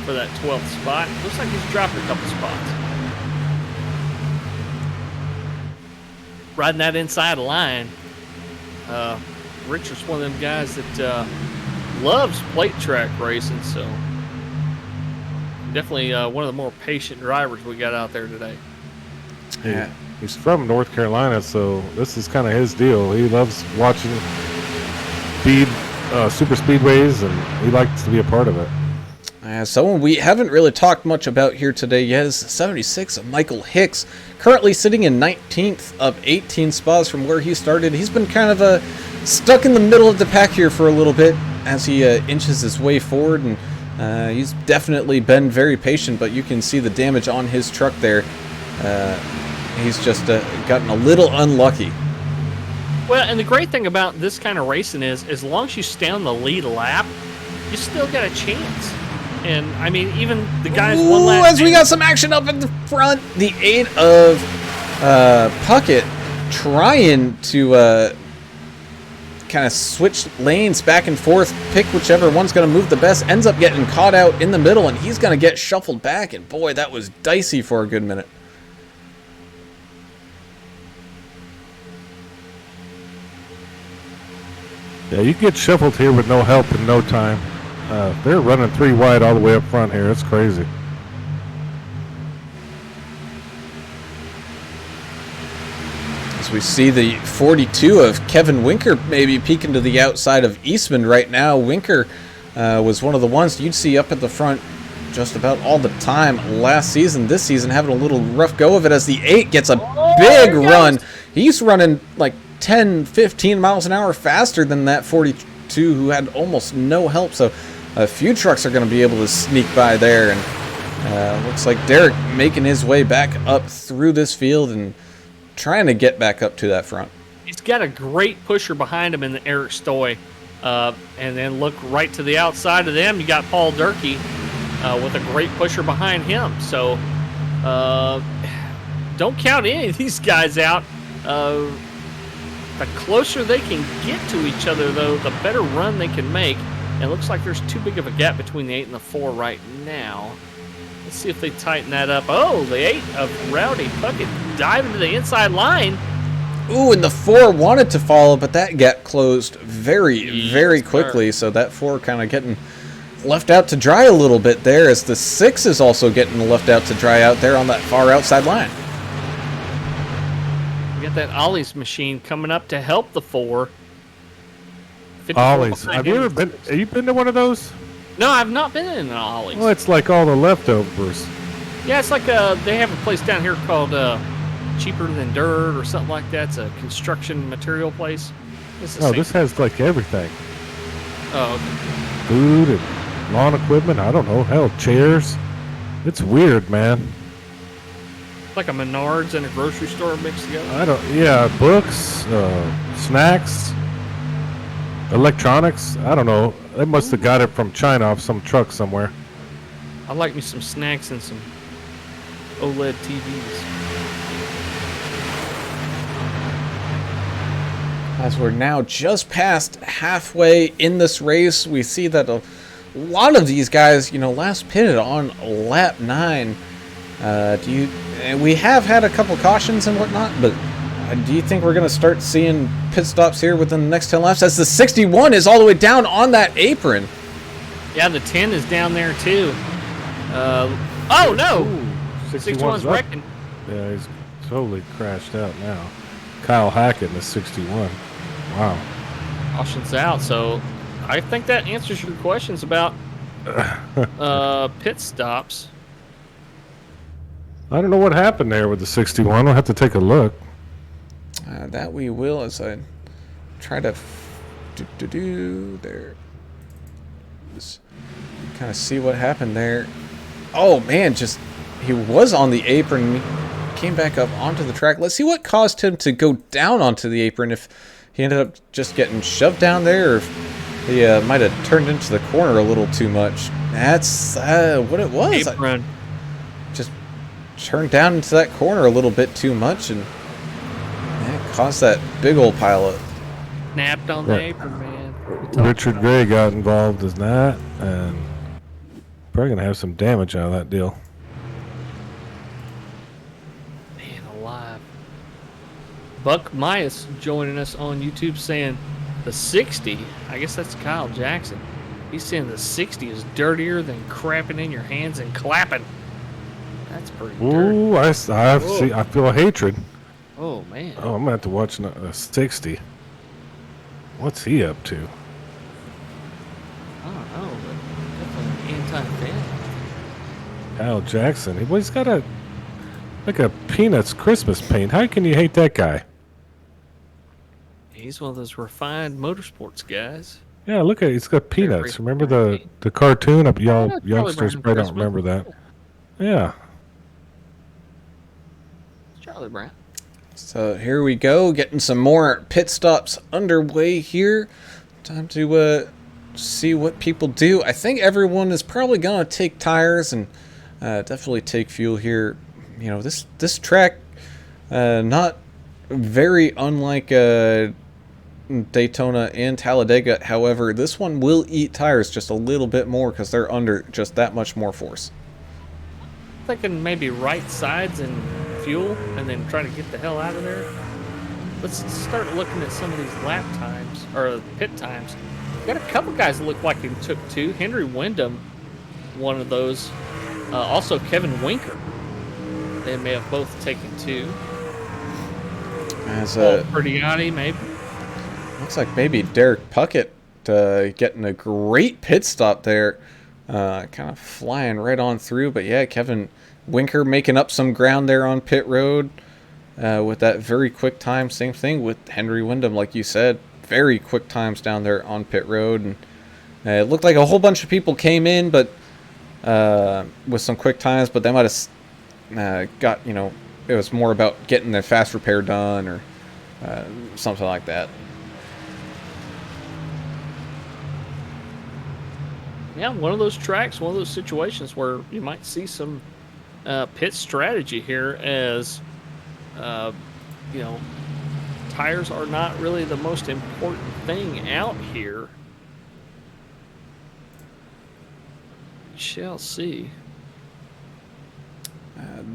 for that 12th spot. Looks like he's dropped a couple spots. Riding that inside line. Richard's one of them guys that loves plate track racing, so definitely one of the more patient drivers we got out there today. Yeah. He's from North Carolina, so this is kind of his deal. He loves watching super speedways, and he likes to be a part of it. Someone we haven't really talked much about here today yet is 76 of Michael Hicks, currently sitting in 19th of 18 spots from where he started. He's been kind of stuck in the middle of the pack here for a little bit as he inches his way forward, and he's definitely been very patient, but you can see the damage on his truck there. He's just gotten a little unlucky. Well, and the great thing about this kind of racing is, as long as you stay on the lead lap, you still got a chance. And, I mean, even the guys one lap... As we got some action up in the front, the 8 of Puckett trying to kind of switch lanes back and forth, pick whichever one's going to move the best, ends up getting caught out in the middle, and he's going to get shuffled back. And, boy, that was dicey for a good minute. Yeah, you get shuffled here with no help in no time. They're running 3 wide all the way up front here. It's crazy. As we see the 42 of Kevin Winker maybe peeking to the outside of Eastman right now. Winker was one of the ones you'd see up at the front just about all the time last season. This season having a little rough go of it as the 8 gets a big run. He's running like 10, 15 miles an hour faster than that 42 who had almost no help. So a few trucks are going to be able to sneak by there. And looks like Derek making his way back up through this field and trying to get back up to that front. He's got a great pusher behind him in the Eric Stoy. And then look right to the outside of them. You got Paul Durkee with a great pusher behind him. So don't count any of these guys out. The closer they can get to each other, though, the better run they can make. And it looks like there's too big of a gap between the 8 and the 4 right now. Let's see if they tighten that up. Oh, the 8 of Rowdy Puckett diving to the inside line. Ooh, and the 4 wanted to follow, but that got closed very quickly. So that 4 kind of getting left out to dry a little bit there, as the 6 is also getting left out to dry out there on that far outside line. We got that Ollie's machine coming up to help the 4. Ollie's. Have you been to one of those? No, I've not been in an Ollie's. Well, it's like all the leftovers. Yeah, it's like they have a place down here called Cheaper Than Dirt or something like that. It's a construction material place. This has like everything. Oh, okay. Food and lawn equipment. I don't know. Hell, chairs. It's weird, man. Like a Menards and a grocery store mixed together? Books, snacks, electronics. I don't know. They must have got it from China off some truck somewhere. I like me some snacks and some OLED TVs. As we're now just past halfway in this race, we see that a lot of these guys, last pitted on lap 9. We have had a couple cautions and whatnot, but do you think we're going to start seeing pit stops here within the next 10 laps? As the 61 is all the way down on that apron. Yeah, the 10 is down there too. Oh no! Ooh, 61's up. wrecking. Yeah, he's totally crashed out now. Kyle Hackett in the 61. Wow. Caution's out, so I think that answers your questions about pit stops. I don't know what happened there with the 61. I'll have to take a look. That we will as I try to there. Just kind of see what happened there. Oh man, he was on the apron, came back up onto the track. Let's see what caused him to go down onto the apron. If he ended up just getting shoved down there, or if he might have turned into the corner a little too much. That's what it was. Apron. Just turned down into that corner a little bit too much, and that caused that big old pileup. Snapped on the apron, man. Richard Gray got involved in that, and probably going to have some damage out of that deal. Man alive. Buck Myers joining us on YouTube saying the 60, I guess that's Kyle Jackson. He's saying the 60 is dirtier than crapping in your hands and clapping. That's pretty dirty. Ooh, I feel hatred. Oh, man. Oh, I'm going to have to watch a 60. What's he up to? I don't know, but definitely an anti-fan. Kyle Jackson. He's got like a Peanuts Christmas paint. How can you hate that guy? He's one of those refined motorsports guys. Yeah, look at it. He's got Peanuts. Very Remember the cartoon? Y'all Yeah, youngsters Charlie Brown probably don't Christmas. remember that. Yeah. Charlie Brown. So here we go, getting some more pit stops underway here. Time to see what people do. I think everyone is probably going to take tires and definitely take fuel here. This track, not very unlike Daytona and Talladega. However, this one will eat tires just a little bit more because they're under just that much more force. Thinking maybe right sides and fuel and then try to get the hell out of there. Let's start looking at some of these lap times or pit times. Got a couple guys that look like they took 2. Henry Wyndham, one of those. Also Kevin Winker. They may have both taken 2. As Paul Perdiani, maybe. looks like maybe Derek Puckett getting a great pit stop there. Kind of flying right on through. But yeah, Kevin Winker making up some ground there on pit road with that very quick time. Same thing with Henry Wyndham, like you said. Very quick times down there on pit road. And it looked like a whole bunch of people came in but with some quick times, but they might have got, it was more about getting their fast repair done or something like that. Yeah, one of those tracks, one of those situations where you might see some pit strategy here as, tires are not really the most important thing out here. Shall see.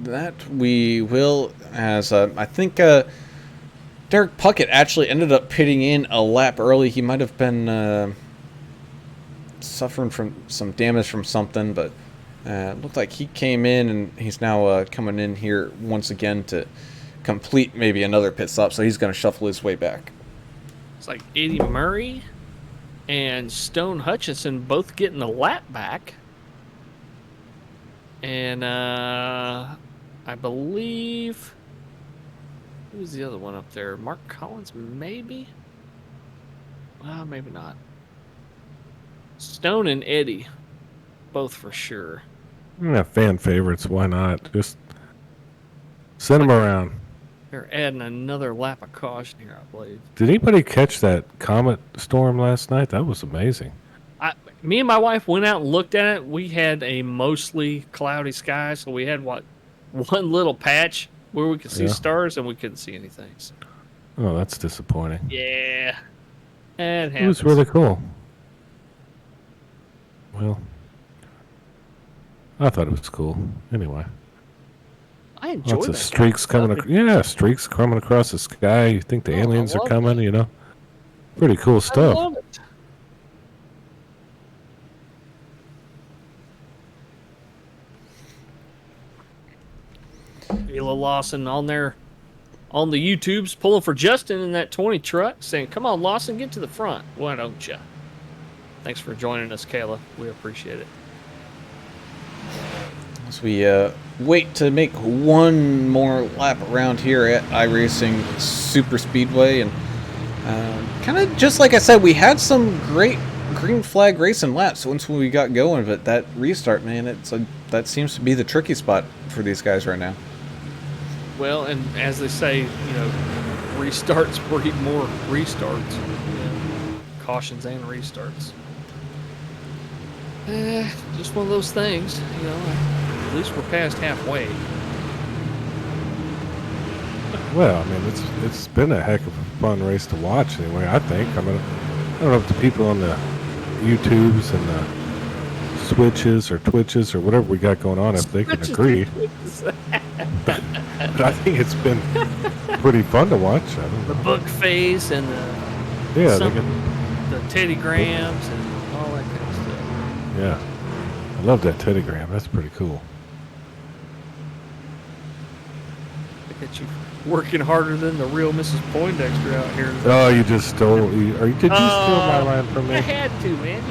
That we will, as I think Derek Puckett actually ended up pitting in a lap early. He might have been suffering from some damage from something, but it looked like he came in and he's now coming in here once again to complete maybe another pit stop, so he's going to shuffle his way back. It's like Eddie Murray and Stone Hutchinson both getting a lap back. And I believe, who's the other one up there? Mark Collins, maybe? Well, maybe not. Stone and Eddie, both for sure. Yeah, fan favorites. Why not? Just send them around. They're adding another lap of caution here, I believe. Did anybody catch that comet storm last night? That was amazing. Me and my wife went out and looked at it. We had a mostly cloudy sky, so we had one little patch where we could see Yeah. stars, and we couldn't see anything. So, Oh, that's disappointing. yeah, it It was happens. really cool. Well, I thought it was cool. Anyway, I enjoy lots that of streaks kind coming. of stuff. Yeah, streaks coming across the sky. You think the Oh, I aliens are love coming? it. You know, pretty cool I stuff. love it. Ayla Lawson on there on the YouTubes pulling for Justin in that 20 truck, saying, "Come on, Lawson, get to the front. Why don't you?" Thanks for joining us, Kayla. We appreciate it. As we wait to make one more lap around here at iRacing Super Speedway, and kind of just like I said, we had some great green flag racing laps once we got going, but that restart, man, that seems to be the tricky spot for these guys right now. Well, and as they say, restarts breed more restarts. Cautions and restarts. Just one of those things, At least we're past halfway. Well, I mean, it's been a heck of a fun race to watch. Anyway, I think. I mean, I don't know if the people on the YouTubes and the Switches or Twitches or whatever we got going on, if they can agree. But I think it's been pretty fun to watch. I don't The know. book face and Yeah, the Teddy Grahams and all that kind of stuff. yeah. I love that Teddygram. That's pretty cool. Look at you working harder than the real Mrs. Poindexter out here. Oh, you just stole. Did you steal my line from me? I had to, man.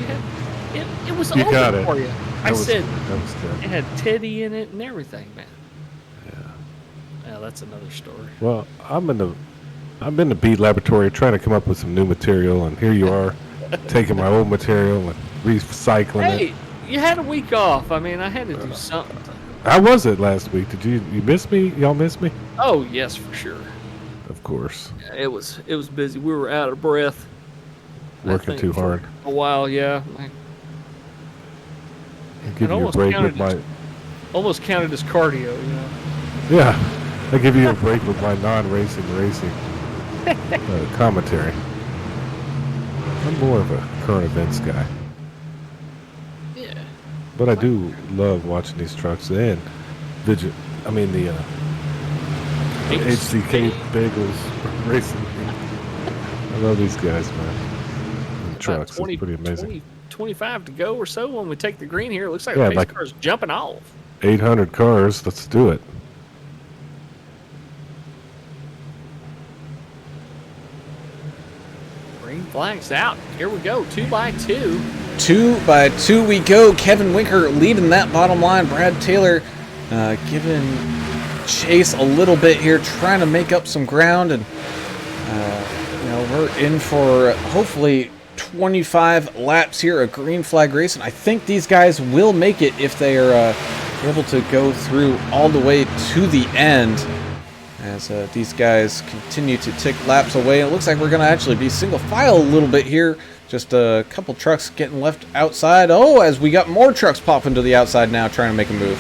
It was You open got it. for you. That was said good. it had Teddy in it and everything, man. Yeah. Yeah, that's another story. Well, I'm in the beat laboratory trying to come up with some new material, and here you are, taking my old material and recycling it. Hey, you had a week off. I mean, I had to do something. How was it last week? Did you miss me? Y'all miss me? Oh yes, for sure. Of course. Yeah, it was busy. We were out of breath. I Working think, too for hard. A while, yeah. I give It you a almost break counted with my. Almost counted as cardio, Yeah, I give you a break with my non-racing commentary. I'm more of a current events guy, Yeah. but I do love watching these trucks and the HCK Beagles racing. I love these guys, man. And trucks, it's pretty amazing. 25 to go or so when we take the green here. It looks like Yeah, the pace like- car's jumping off. 800 cars. Let's do it. Green flag's out. Here we go. 2x2. 2x2 we go. Kevin Winker leading that bottom line. Brad Taylor giving chase a little bit here, trying to make up some ground, and we're in for hopefully 25 laps here of green flag race, and I think these guys will make it if they are able to go through all the way to the end. As these guys continue to tick laps away, it looks like we're going to actually be single file a little bit here. Just a couple trucks getting left outside. Oh, as we got more trucks popping to the outside now, trying to make a move.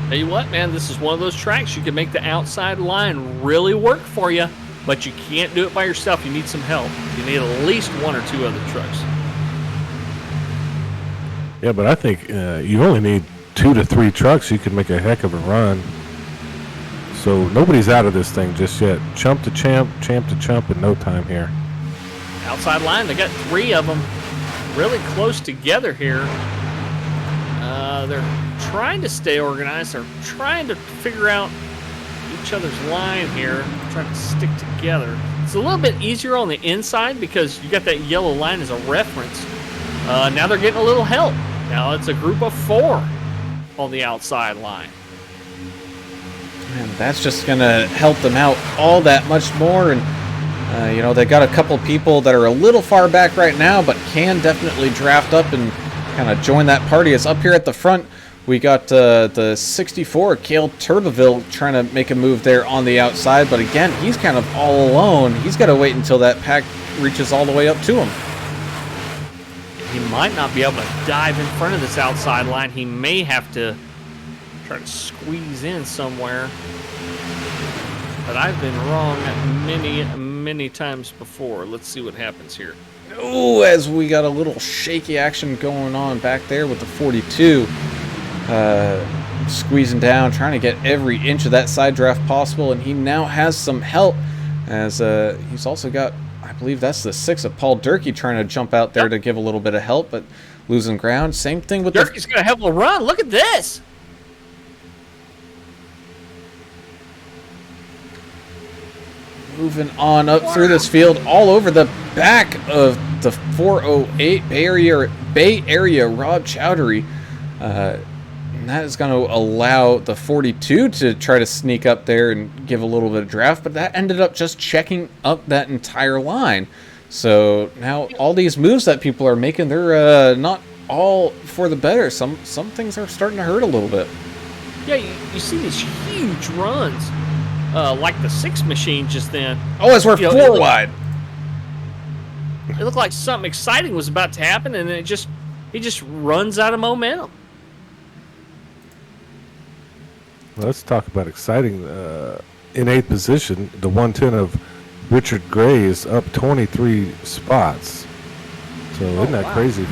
Tell you what, man, this is one of those tracks you can make the outside line really work for you, but you can't do it by yourself. You need some help. You need at least one or two other trucks. Yeah, but I think you only need 2 to 3 trucks. You can make a heck of a run. So nobody's out of this thing just yet. Chump to champ, champ to chump in no time here. Outside line, they got 3 of them really close together here. They're trying to stay organized. They're trying to figure out each other's line here, trying to stick together. It's a little bit easier on the inside because you got that yellow line as a reference. Now they're getting a little help. Now it's a group of 4 on the outside line. And that's just going to help them out all that much more. And, they got a couple people that are a little far back right now, but can definitely draft up and kind of join that party. As up here at the front, we got the 64, Cale Turbeville, trying to make a move there on the outside. But again, he's kind of all alone. He's got to wait until that pack reaches all the way up to him. he might not be able to dive in front of this outside line. He may have to try to squeeze in somewhere. But I've been wrong many times before. Let's see what happens here. Oh, as we got a little shaky action going on back there with the 42. Squeezing down, trying to get every inch of that side draft possible, and he now has some help as he's also got, I believe that's the 6 of Paul Durkee trying to jump out there to give a little bit of help, but losing ground. Same thing with Durkee's going to have a run. Look at this. Moving on up through this field, all over the back of the 408 Bay Area Rob Chowdhury. And that is going to allow the 42 to try to sneak up there and give a little bit of draft, but that ended up just checking up that entire line. So now all these moves that people are making, they're not all for the better. Some things are starting to hurt a little bit. Yeah, you see these huge runs. Like the 6 machine just then. Oh, as we're 4 wide. It looked like something exciting was about to happen, and he just runs out of momentum. Well, let's talk about exciting. In 8th position, the 110 of Richard Gray is up 23 spots. So isn't that crazy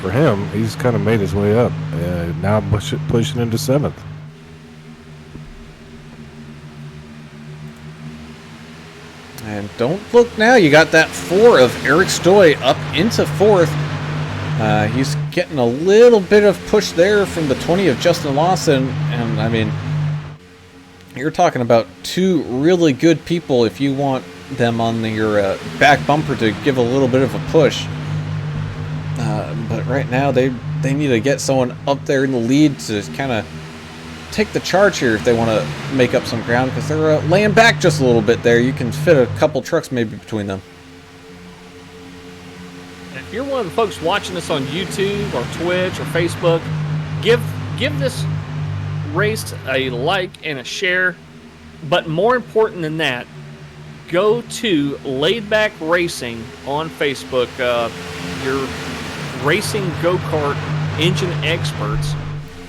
for him? He's kind of made his way up. Now pushing into 7th. And don't look now. You got that 4 of Eric Stoy up into 4th. He's getting a little bit of push there from the 20 of Justin Lawson. And, I mean, you're talking about 2 really good people if you want them on your back bumper to give a little bit of a push. But right now, they need to get someone up there in the lead to kind of take the charge here if they want to make up some ground, because they're laying back just a little bit there. You can fit a couple trucks maybe between them. If you're one of the folks watching this on YouTube or Twitch or Facebook, give this race a like and a share. But more important than that, go to Laid Back Racing on Facebook. Your racing go-kart engine experts.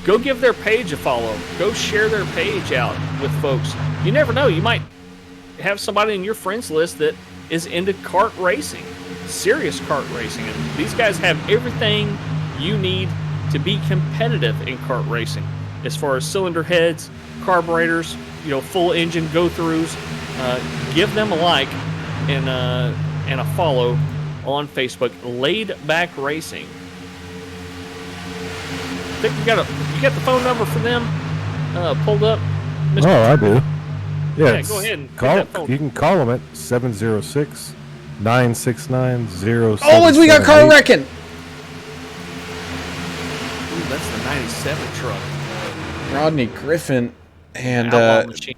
Go give their page a follow. Go share their page out with folks. You never know. You might have somebody in your friends list that is into kart racing, serious kart racing. And these guys have everything you need to be competitive in kart racing, as far as cylinder heads, carburetors, full engine go-throughs. Give them a like and a follow on Facebook. Laid Back Racing. I think you got the phone number for them pulled up, Mr. Oh, I do. Yeah, go ahead and call. that phone. You can call them at 706-969-0778. Oh, as we got car wrecking. Ooh, that's the 97 truck. Rodney Griffin, and Outlaw machine.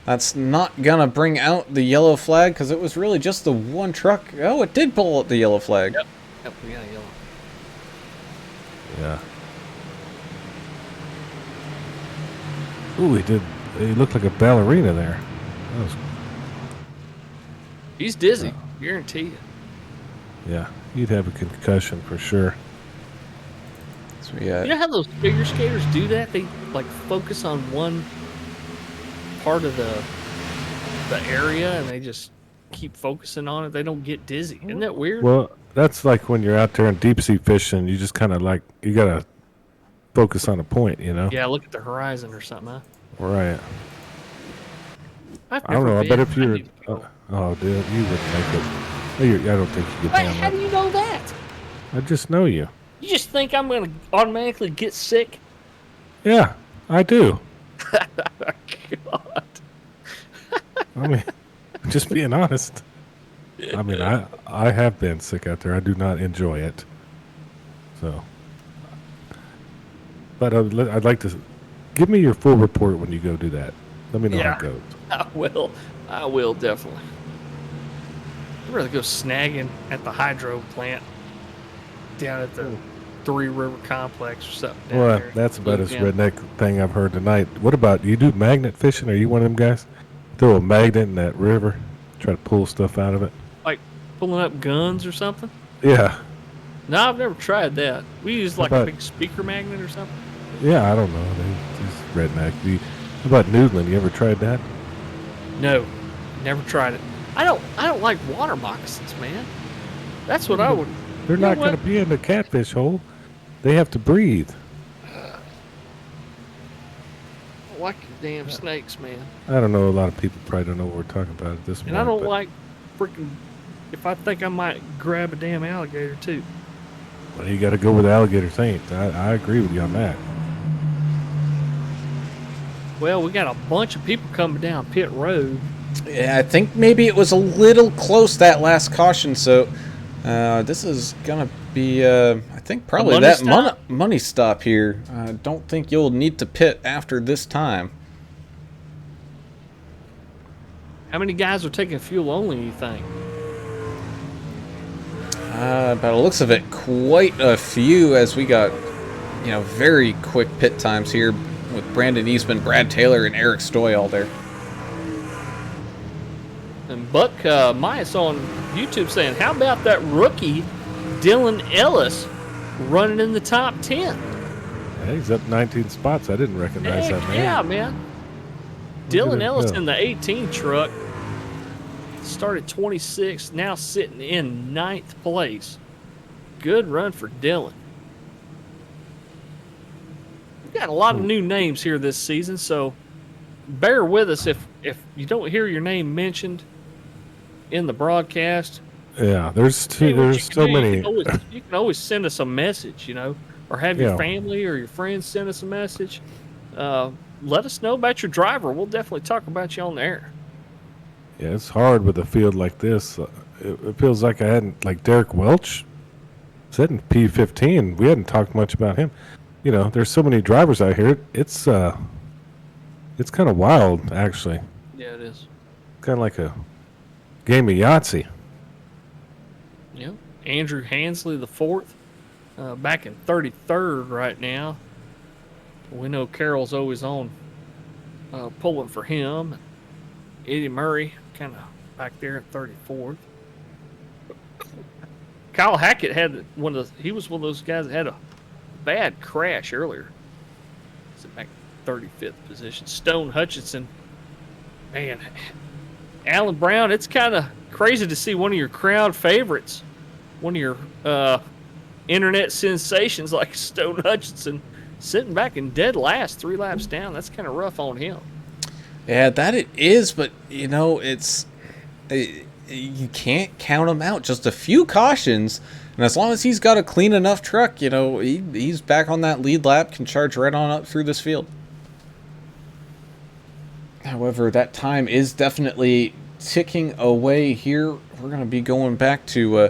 that's not gonna bring out the yellow flag because it was really just the one truck. Oh, it did pull out the yellow flag. Yep, we got a yellow. Yeah. Ooh, he did. He looked like a ballerina there. He's dizzy, guarantee you. Yeah, he'd have a concussion for sure. So we You know how those figure skaters do that? They focus on one part of the area and they just keep focusing on it. They don't get dizzy. Isn't that weird? Well, that's like when you're out there in deep sea fishing. You just kind of you gotta focus on a point, Yeah, look at the horizon or something, huh? Right. I don't know. I bet if you're, oh, dude, you wouldn't make it. I don't think you could Wait, handle how it. do you know that? I just know you. You just think I'm going to automatically get sick? Yeah, I do. God. I mean, just being honest. I mean, I have been sick out there. I do not enjoy it. So, but I'd like to give me your full report when you go do that. Let me know how it goes. I will definitely. I'd rather go snagging at the hydro plant down at the Three River Complex or something. Down Well, there. that's about as Yeah. redneck thing I've heard tonight. What about you? Do magnet fishing? Are you one of them guys? Throw a magnet in that river, try to pull stuff out of it. Like pulling up guns or something? Yeah. No, I've never tried that. We use like a about- big speaker magnet or something. Yeah, I don't know. He's redneck. How about noodling? You ever tried that? No, never tried it. I don't like water moccasins, man. That's what I would. They're You know not going to what? be in the catfish hole. They have to breathe. I don't like your damn snakes, man. I don't know. A lot of people probably don't know what we're talking about at this point. And I don't but- like freaking. If I think I might grab a damn alligator too. Well, you got to go with alligators ain't. I agree with you on that. Well, we got a bunch of people coming down pit road. Yeah, I think maybe it was a little close that last caution. So this is gonna be, I think, probably money that stop? money stop here. I don't think you'll need to pit after this time. How many guys are taking fuel only, you think? By the looks of it, quite a few, as we got, very quick pit times here with Brandon Eastman, Brad Taylor, and Eric Stoy all there. And Buck Myers on YouTube saying, how about that rookie Dylan Ellis running in the top 10? Yeah, he's up 19 spots. I didn't recognize Heck that man. yeah, man. Look at Dylan him Ellis go. in the 18 truck started 26, now sitting in 9th place. Good run for Dylan. We've got a lot of new names here this season, so bear with us if you don't hear your name mentioned in the broadcast. Yeah, there's Hey, what you there's can so do, many. You can always send us a message, or have your Yeah. family or your friends send us a message. Let us know about your driver. We'll definitely talk about you on the air. Yeah, it's hard with a field like this. It feels like I hadn't, like Derek Welch said in P15. We hadn't talked much about him. There's so many drivers out here. It's kind of wild, actually. Yeah, it is. Kind of like a game of Yahtzee. Yeah. Andrew Hansley, the fourth, back in 33rd right now. We know Carroll's always on pulling for him. Eddie Murray kind of back there at 34th. Kyle Hackett had he was one of those guys that had a bad crash earlier. He's back 35th position. Stone Hutchinson, man, Alan Brown. It's kind of crazy to see one of your crowd favorites, one of your internet sensations like Stone Hutchinson, sitting back in dead last, 3 laps down. That's kind of rough on him. Yeah, that it is, but it's you can't count him out. Just a few cautions, and as long as he's got a clean enough truck, he's back on that lead lap, can charge right on up through this field. However, that time is definitely ticking away here. We're going to be going back to, I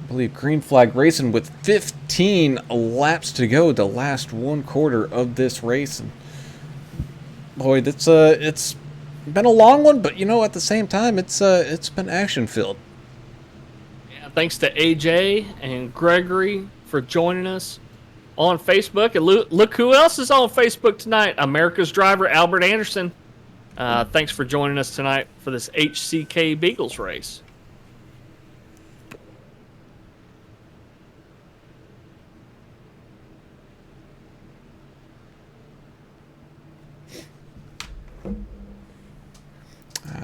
believe, green flag racing with 15 laps to go, the last 1/4 of this race. And boy, it's been a long one, but at the same time, it's been action filled. Yeah, thanks to AJ and Gregory for joining us on Facebook. And look who else is on Facebook tonight. America's driver, Albert Anderson. Thanks for joining us tonight for this HCK Beagles race.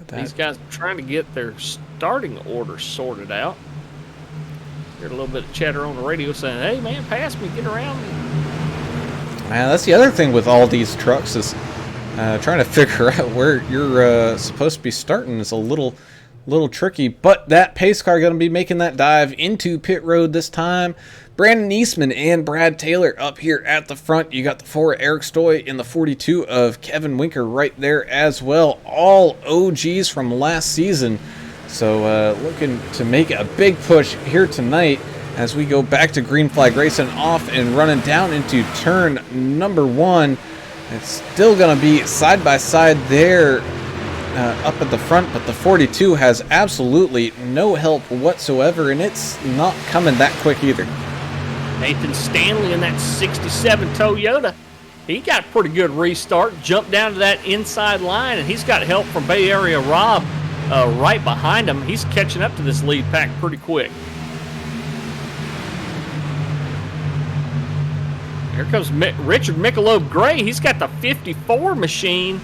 These guys are trying to get their starting order sorted out. Heard a little bit of chatter on the radio saying, hey, man, pass me, get around me. Man, that's the other thing with all these trucks is trying to figure out where you're supposed to be starting is a little tricky. But that pace car going to be making that dive into pit road this time. Brandon Eastman and Brad Taylor up here at the front. You got the 4 Eric Stoy and the 42 of Kevin Winker right there as well. All OGs from last season. So looking to make a big push here tonight as we go back to green flag racing, off and running down into turn number 1. It's still going to be side by side there up at the front, but the 42 has absolutely no help whatsoever, and it's not coming that quick either. Nathan Stanley in that 67 Toyota. He got a pretty good restart, jumped down to that inside line, and he's got help from Bay Area Rob right behind him. He's catching up to this lead pack pretty quick. Here comes Richard Michelob Gray. He's got the 54 machine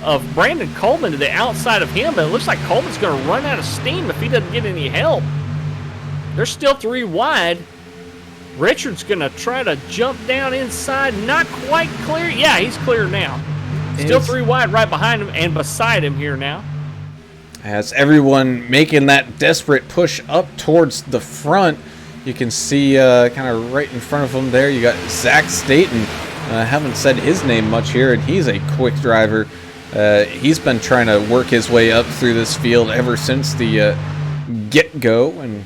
of Brandon Coleman to the outside of him, but it looks like Coleman's going to run out of steam if he doesn't get any help. They're still 3 wide. Richard's going to try to jump down inside. Not quite clear. Yeah, he's clear now. Still 3 wide right behind him and beside him here now. As everyone making that desperate push up towards the front, you can see kind of right in front of him there, you got Zach Staten. Haven't said his name much here, and he's a quick driver. He's been trying to work his way up through this field ever since the get-go. And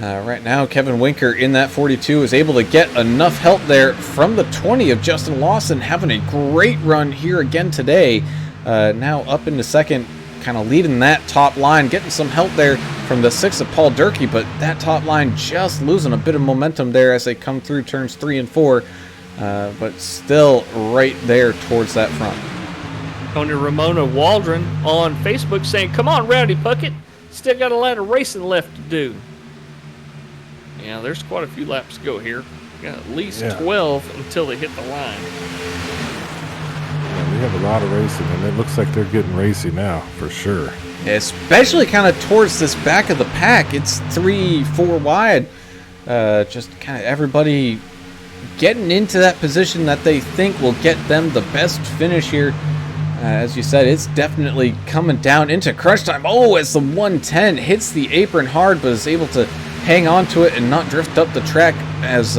right now, Kevin Winker in that 42 is able to get enough help there from the 20 of Justin Lawson, having a great run here again today. Now up into second, kind of leading that top line, getting some help there from the 6 of Paul Durkee, but that top line just losing a bit of momentum there as they come through turns 3 and 4, but still right there towards that front. Tony Ramona Waldron on Facebook saying, "Come on, Rowdy Puckett, still got a lot of racing left to do." Yeah, there's quite a few laps to go here. Got at least 12 until they hit the line. Yeah, we have a lot of racing, and it looks like they're getting racy now, for sure. Especially kind of towards this back of the pack. It's 3, 4 wide. Just kind of everybody getting into that position that they think will get them the best finish here. As you said, it's definitely coming down into crunch time. Oh, as the 110 hits the apron hard, but is able to hang on to it and not drift up the track as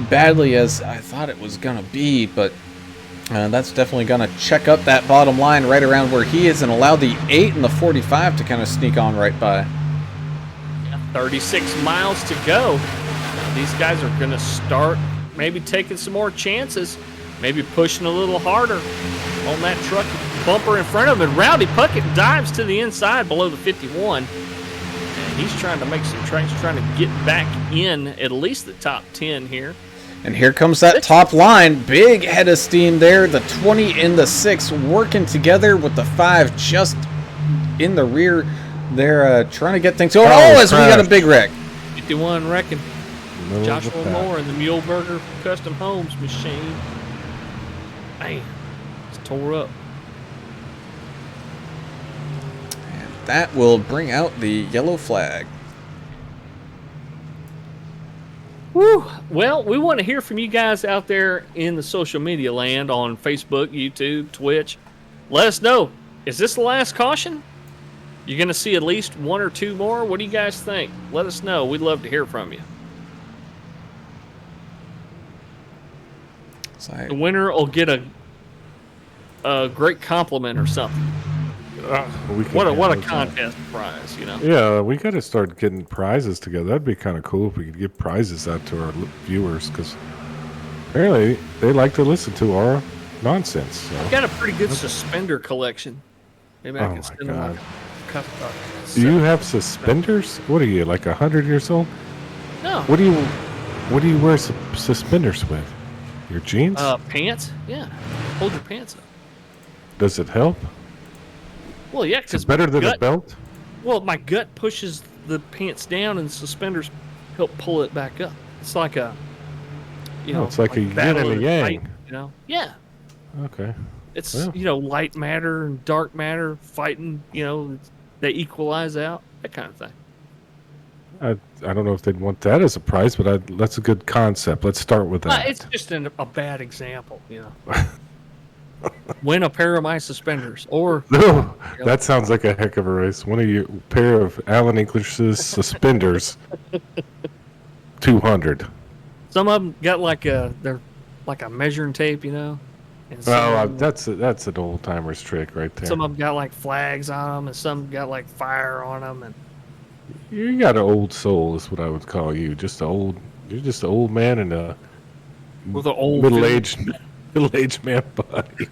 badly as I thought it was going to be. But that's definitely going to check up that bottom line right around where he is and allow the 8 and the 45 to kind of sneak on right by. 36 miles to go. These guys are going to start maybe taking some more chances, maybe pushing a little harder on that truck bumper in front of him. And Rowdy Puckett dives to the inside below the 51. And he's trying to make some tracks, trying to get back in at least the top 10 here. And here comes that top line. Big head of steam there. The 20 and the 6 working together with the 5 just in the rear. They're trying to get things going. Oh, as we got a big wreck. 51 wrecking. Joshua Moore and the Muhleberger Custom Homes machine. Man, it's tore up. And that will bring out the yellow flag. Woo. Well, we want to hear from you guys out there in the social media land on Facebook, YouTube, Twitch. Let us know. Is this the last caution? You're going to see at least 1 or 2 more? What do you guys think? Let us know. We'd love to hear from you. The winner will get a great compliment or something. What a contest prize, you know? Yeah, we got to start getting prizes together. That'd be kind of cool if we could give prizes out to our viewers, because apparently they like to listen to our nonsense. So. I've got a pretty good suspender collection. Maybe I can send them Do you have suspenders? What are you, like 100 years old? No. What do you wear suspenders with? Your jeans? Pants? Yeah. Hold your pants up. Does it help? Well, yeah, because it's better than a belt. Well, my gut pushes the pants down, and the suspenders help pull it back up. It's like a, it's like a yin and a yang. Light, yeah. Okay. It's light matter and dark matter fighting. They equalize out, that kind of thing. I don't know if they'd want that as a prize, but that's a good concept. Let's start with that. It's just a bad example, Win a pair of my suspenders, or no, that sounds like a heck of a race. One of your pair of Alan English's suspenders, 200. Some of them got they're like a measuring tape, And that's an old timer's trick right there. Some of them got like flags on them, and some got like fire on them, and you got an old soul, is what I would call you. You're just an old man in a with an old middle-aged man body.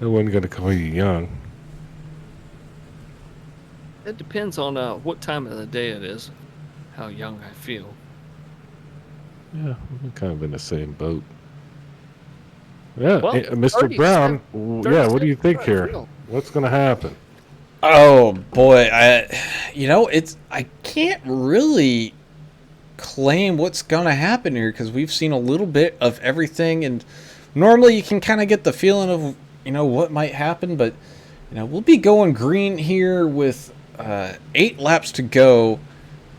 I wasn't going to call you young. It depends on what time of the day it is, how young I feel. Yeah, I'm kind of in the same boat. Yeah, well, Mr. Brown, what do you think here? What's going to happen? Oh boy, I can't really claim what's going to happen here because we've seen a little bit of everything, and normally you can kind of get the feeling of, what might happen, but, we'll be going green here with 8 laps to go,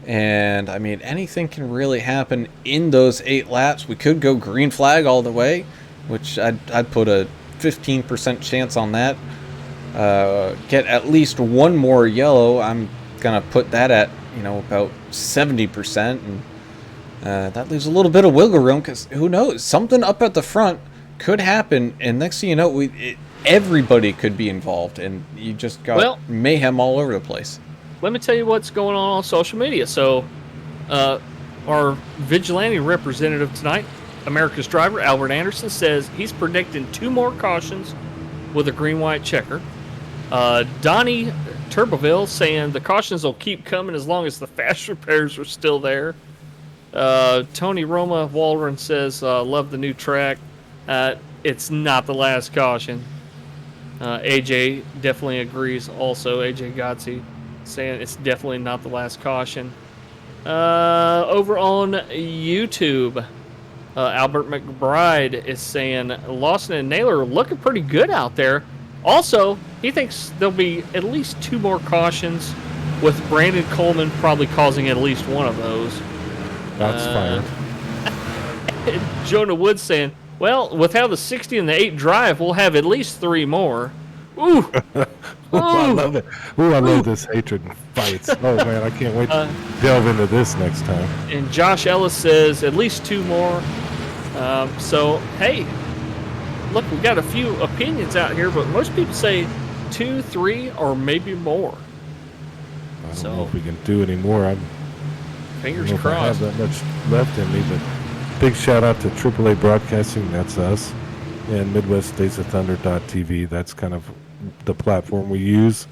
and, I mean, anything can really happen in those 8 laps. We could go green flag all the way, which I'd put a 15% chance on that. Get at least one more yellow. I'm going to put that at, about 70%, and that leaves a little bit of wiggle room because who knows, something up at the front could happen, and next thing you know, everybody could be involved, and you just got mayhem all over the place. Let me tell you what's going on social media. So, our vigilante representative tonight, America's driver, Albert Anderson, says he's predicting 2 more cautions with a green-white checker. Donnie Turboville saying the cautions will keep coming as long as the fast repairs are still there. Tony Roma Waldron says, love the new track. It's not the last caution. AJ definitely agrees also. AJ Gotzi saying it's definitely not the last caution. Over on YouTube, Albert McBride is saying Lawson and Naylor are looking pretty good out there. Also, he thinks there'll be at least 2 more cautions, with Brandon Coleman probably causing at least one of those. That's fire. Jonah Wood saying, well, with how the 60 and the 8 drive, we'll have at least 3 more. Ooh. I love it. Ooh, I love this hatred and fights. Oh, man, I can't wait to delve into this next time. And Josh Ellis says at least 2 more. So, hey, look, we got a few opinions out here, but most people say 2, 3, or maybe more. I don't know if we can do any more. Fingers I don't know crossed. if I have that much left in me, but big shout out to AAA Broadcasting, that's us, and MidwestStatesOfThunder.tv. That's kind of the platform we use.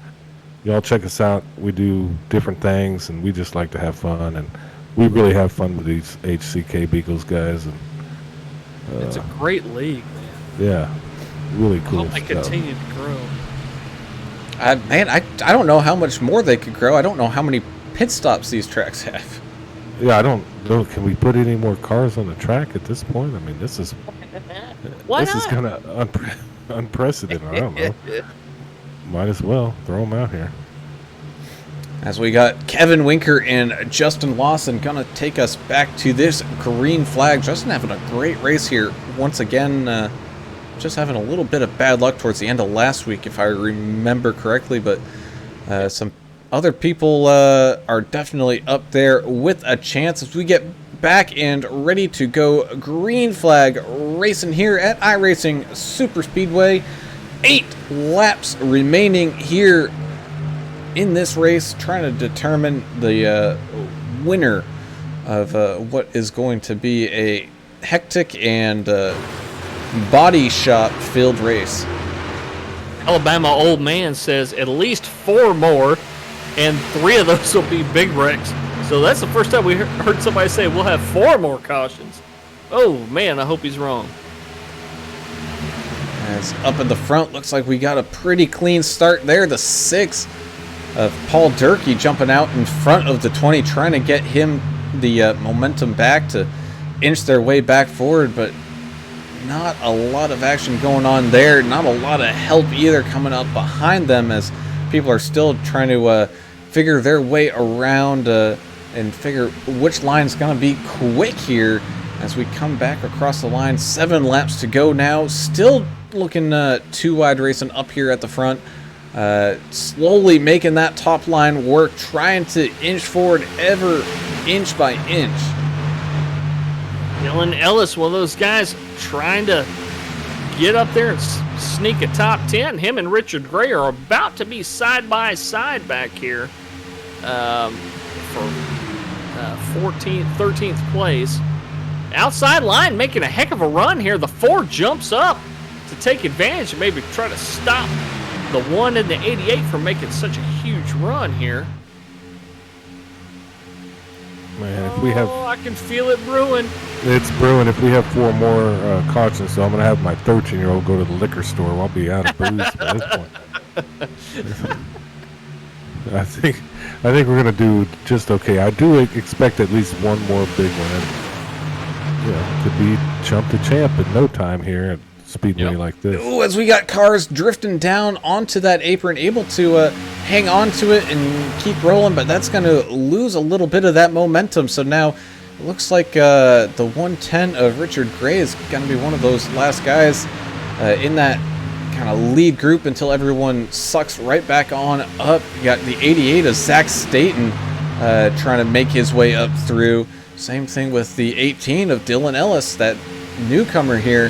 Y'all check us out. We do different things, and we just like to have fun, and we really have fun with these HCK Beagles guys. And it's a great league, man. Yeah, really cool I hope they stuff. continue to grow. I don't know how much more they could grow. I don't know how many pit stops these tracks have. Yeah, I don't know. Can we put any more cars on the track at this point? I mean, this is kind of unprecedented. I don't know. Might as well throw them out here. As we got Kevin Winker and Justin Lawson gonna take us back to this green flag. Justin having a great race here once again. Just having a little bit of bad luck towards the end of last week, if I remember correctly. But some other people are definitely up there with a chance as we get back and ready to go green flag racing here at iRacing Super Speedway. 8 laps remaining here in this race, trying to determine the winner of what is going to be a hectic and body shop filled race. Alabama old man says at least 4 more, and 3 of those will be big wrecks. So that's the first time we heard somebody say we'll have 4 more cautions. Oh man, I hope he's wrong. As up in the front, looks like we got a pretty clean start there. The 6 of Paul Durkee jumping out in front of the 20, trying to get him the momentum back to inch their way back forward, but not a lot of action going on there. Not a lot of help either coming up behind them as people are still trying to figure their way around and figure which line's going to be quick here as we come back across the line. 7 laps to go now. Still looking too wide racing up here at the front. Slowly making that top line work, trying to inch forward ever inch by inch. Dylan Ellis, one of those guys trying to get up there and sneak a top 10. Him and Richard Gray are about to be side by side back here for 14th, 13th place. Outside line making a heck of a run here. The 4 jumps up to take advantage and maybe try to stop the 1 and the 88 from making such a huge run here. Man, if we have... I can feel it brewing. It's brewing. If we have 4 more cautions, so I'm going to have my 13-year-old go to the liquor store. I'll be out of booze by this point. I I think we're going to do just okay. I do expect at least one more big win. Could be chump to champ in no time here at Speedway like this. Ooh, as we got cars drifting down onto that apron, able to hang on to it and keep rolling, but that's going to lose a little bit of that momentum. So now it looks like the 110 of Richard Gray is going to be one of those last guys in that kind of lead group until everyone sucks right back on up. You got the 88 of Zach Staten trying to make his way up through. Same thing with the 18 of Dylan Ellis, that newcomer here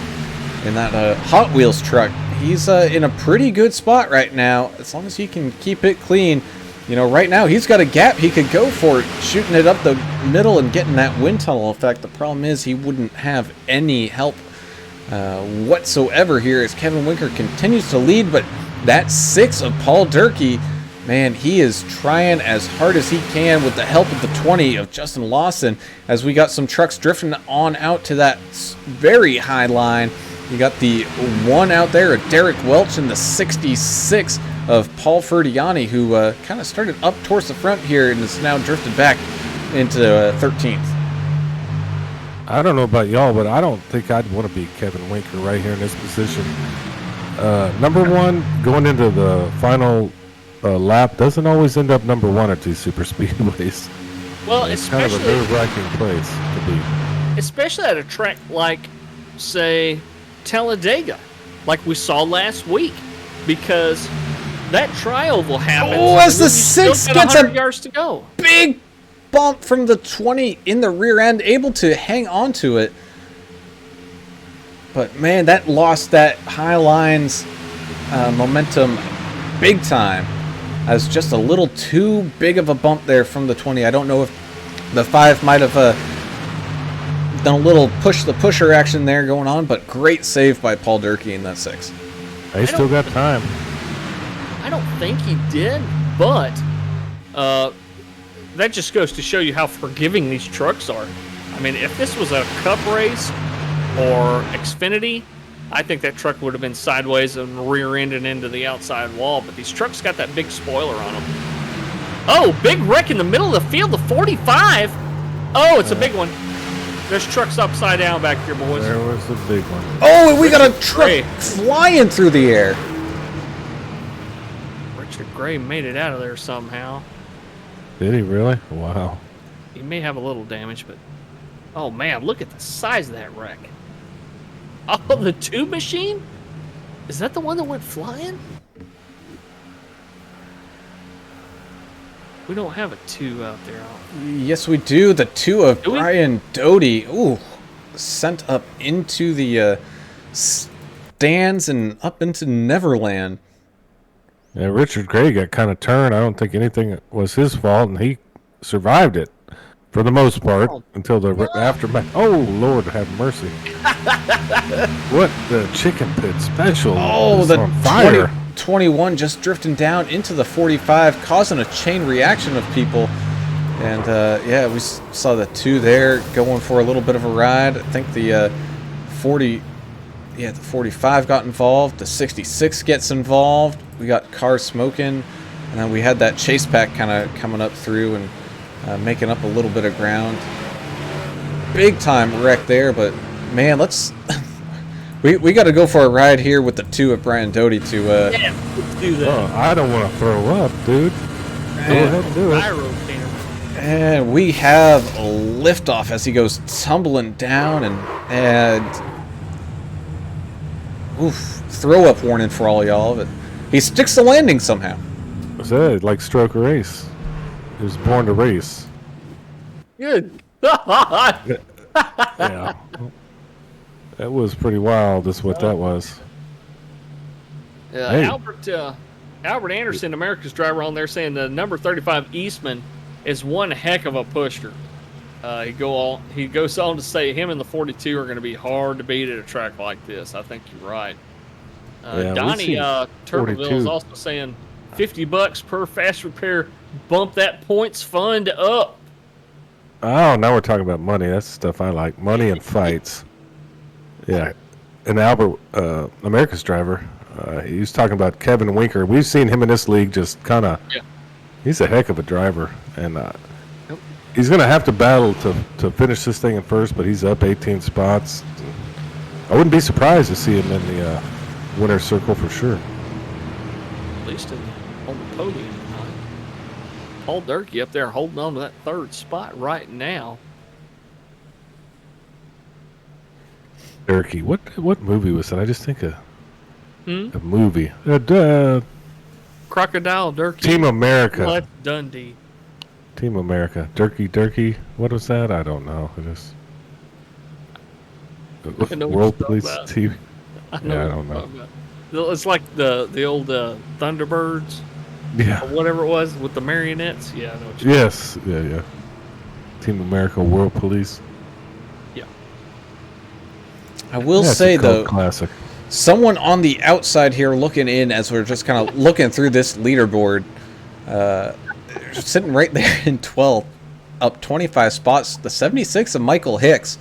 in that Hot Wheels truck. He's in a pretty good spot right now, as long as he can keep it clean. Right now he's got a gap he could go for, shooting it up the middle and getting that wind tunnel effect. The problem is he wouldn't have any help whatsoever here as Kevin Winker continues to lead, but that 6 of Paul Durkee, man, he is trying as hard as he can with the help of the 20 of Justin Lawson, as we got some trucks drifting on out to that very high line. You got the 1 out there of Derek Welch and the 66 of Paul Ferdiani, who kind of started up towards the front here and is now drifted back into 13th. I don't know about y'all, but I don't think I'd want to be Kevin Winker right here in this position. Number 1, going into the final lap doesn't always end up number 1 at these super speedways. Well, it's kind of a nerve-wracking place to be. Especially at a track like, say, Talladega, like we saw last week, because that tri-oval happens. Oh, as the 6 gets a yards to go. Big bump from the 20 in the rear end, able to hang on to it. But man, that lost that high lines momentum big time. As just a little too big of a bump there from the 20. I don't know if the 5 might have done a little push the pusher action there going on, but great save by Paul Durkee in that 6. They still got time. I don't think he did, but that just goes to show you how forgiving these trucks are. I mean, if this was a Cup race or Xfinity, I think that truck would have been sideways and rear-ended into the outside wall, but these trucks got that big spoiler on them. Oh, big wreck in the middle of the field, the 45. Oh, it's a big one. There's trucks upside down back here, boys. There was the big one. Oh, and we got a truck flying through the air. Richard Gray made it out of there somehow. Did he really? Wow. He may have a little damage, but... Oh, man, look at the size of that wreck. Oh, the tube machine? Is that the one that went flying? We don't have a 2 out there. Yes, we do. The 2 of Brian Doty. Ooh, sent up into the stands and up into Neverland. Yeah, Richard Gray got kind of turned. I don't think anything was his fault, and he survived it for the most part until the aftermath. Oh, Lord have mercy. What the chicken pit special? Oh, the on fire. 21 just drifting down into the 45, causing a chain reaction of people. And yeah, we saw the 2 there going for a little bit of a ride. I think the 45 got involved. The 66 gets involved. We got cars smoking, and then we had that chase pack kind of coming up through and making up a little bit of ground. Big time wreck there, but man, let's we got to go for a ride here with the 2 of Brian Doty to yeah, let's do that. Oh, I don't want to throw up, dude. Go ahead and do it. And we have a liftoff as he goes tumbling down, and oof, throw up warning for all y'all, but he sticks the landing somehow. I said, like stroke a race. He was born to race. Good. Yeah. That was pretty wild, is what that was. Hey. Albert Anderson, America's driver, on there saying the number 35 Eastman is one heck of a pusher. He goes on to say him and the 42 are going to be hard to beat at a track like this. I think you're right. Donnie Turbeville is also saying $50 per fast repair. Bump that points fund up. Oh, now we're talking about money. That's the stuff I like. Money and fights. Yeah. And Albert, America's driver, he was talking about Kevin Winker. We've seen him in this league just kind of He's a heck of a driver, and Yep. he's going to have to battle to finish this thing in first, but he's up 18 spots. I wouldn't be surprised to see him in the winner's circle for sure. At least on the podium tonight. Paul Durkee up there holding on to that third spot right now. Durkee, what movie was that? I just think a Hmm? movie. Crocodile Durkee. Team America. Blood Dundee. Team America. Durkee. What was that? I don't know. It is I know what World you're Police talking about. TV. I Yeah, I what don't you're know. talking about. It's like the old Thunderbirds Yeah. or whatever it was with the marionettes. Yeah, I know what you're Yes. Yeah. Team America. World Police. Yeah. I will Yeah, it's say a cult though, classic. someone on the outside here looking in as we're just kind of looking through this leaderboard, sitting right there in 12th, up 25 spots. The 76 of Michael Hicks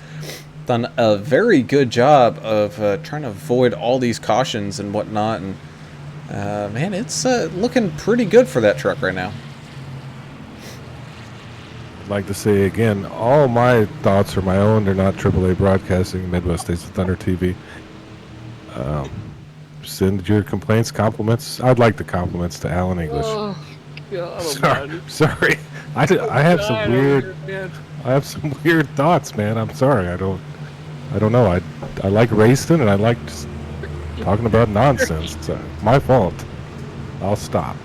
done a very good job of trying to avoid all these cautions and whatnot. And man, it's looking pretty good for that truck right now. I'd like to say again, all my thoughts are my own. They're not AAA Broadcasting, Midwest States of Thunder TV. Send your complaints, compliments. I'd like the compliments to Alan English. Oh, God Sorry, almighty. sorry. I have some Dying weird. over here, man. I have some weird thoughts, man. I'm sorry. I don't know. I like racing and I like just talking about nonsense. It's my fault. I'll stop.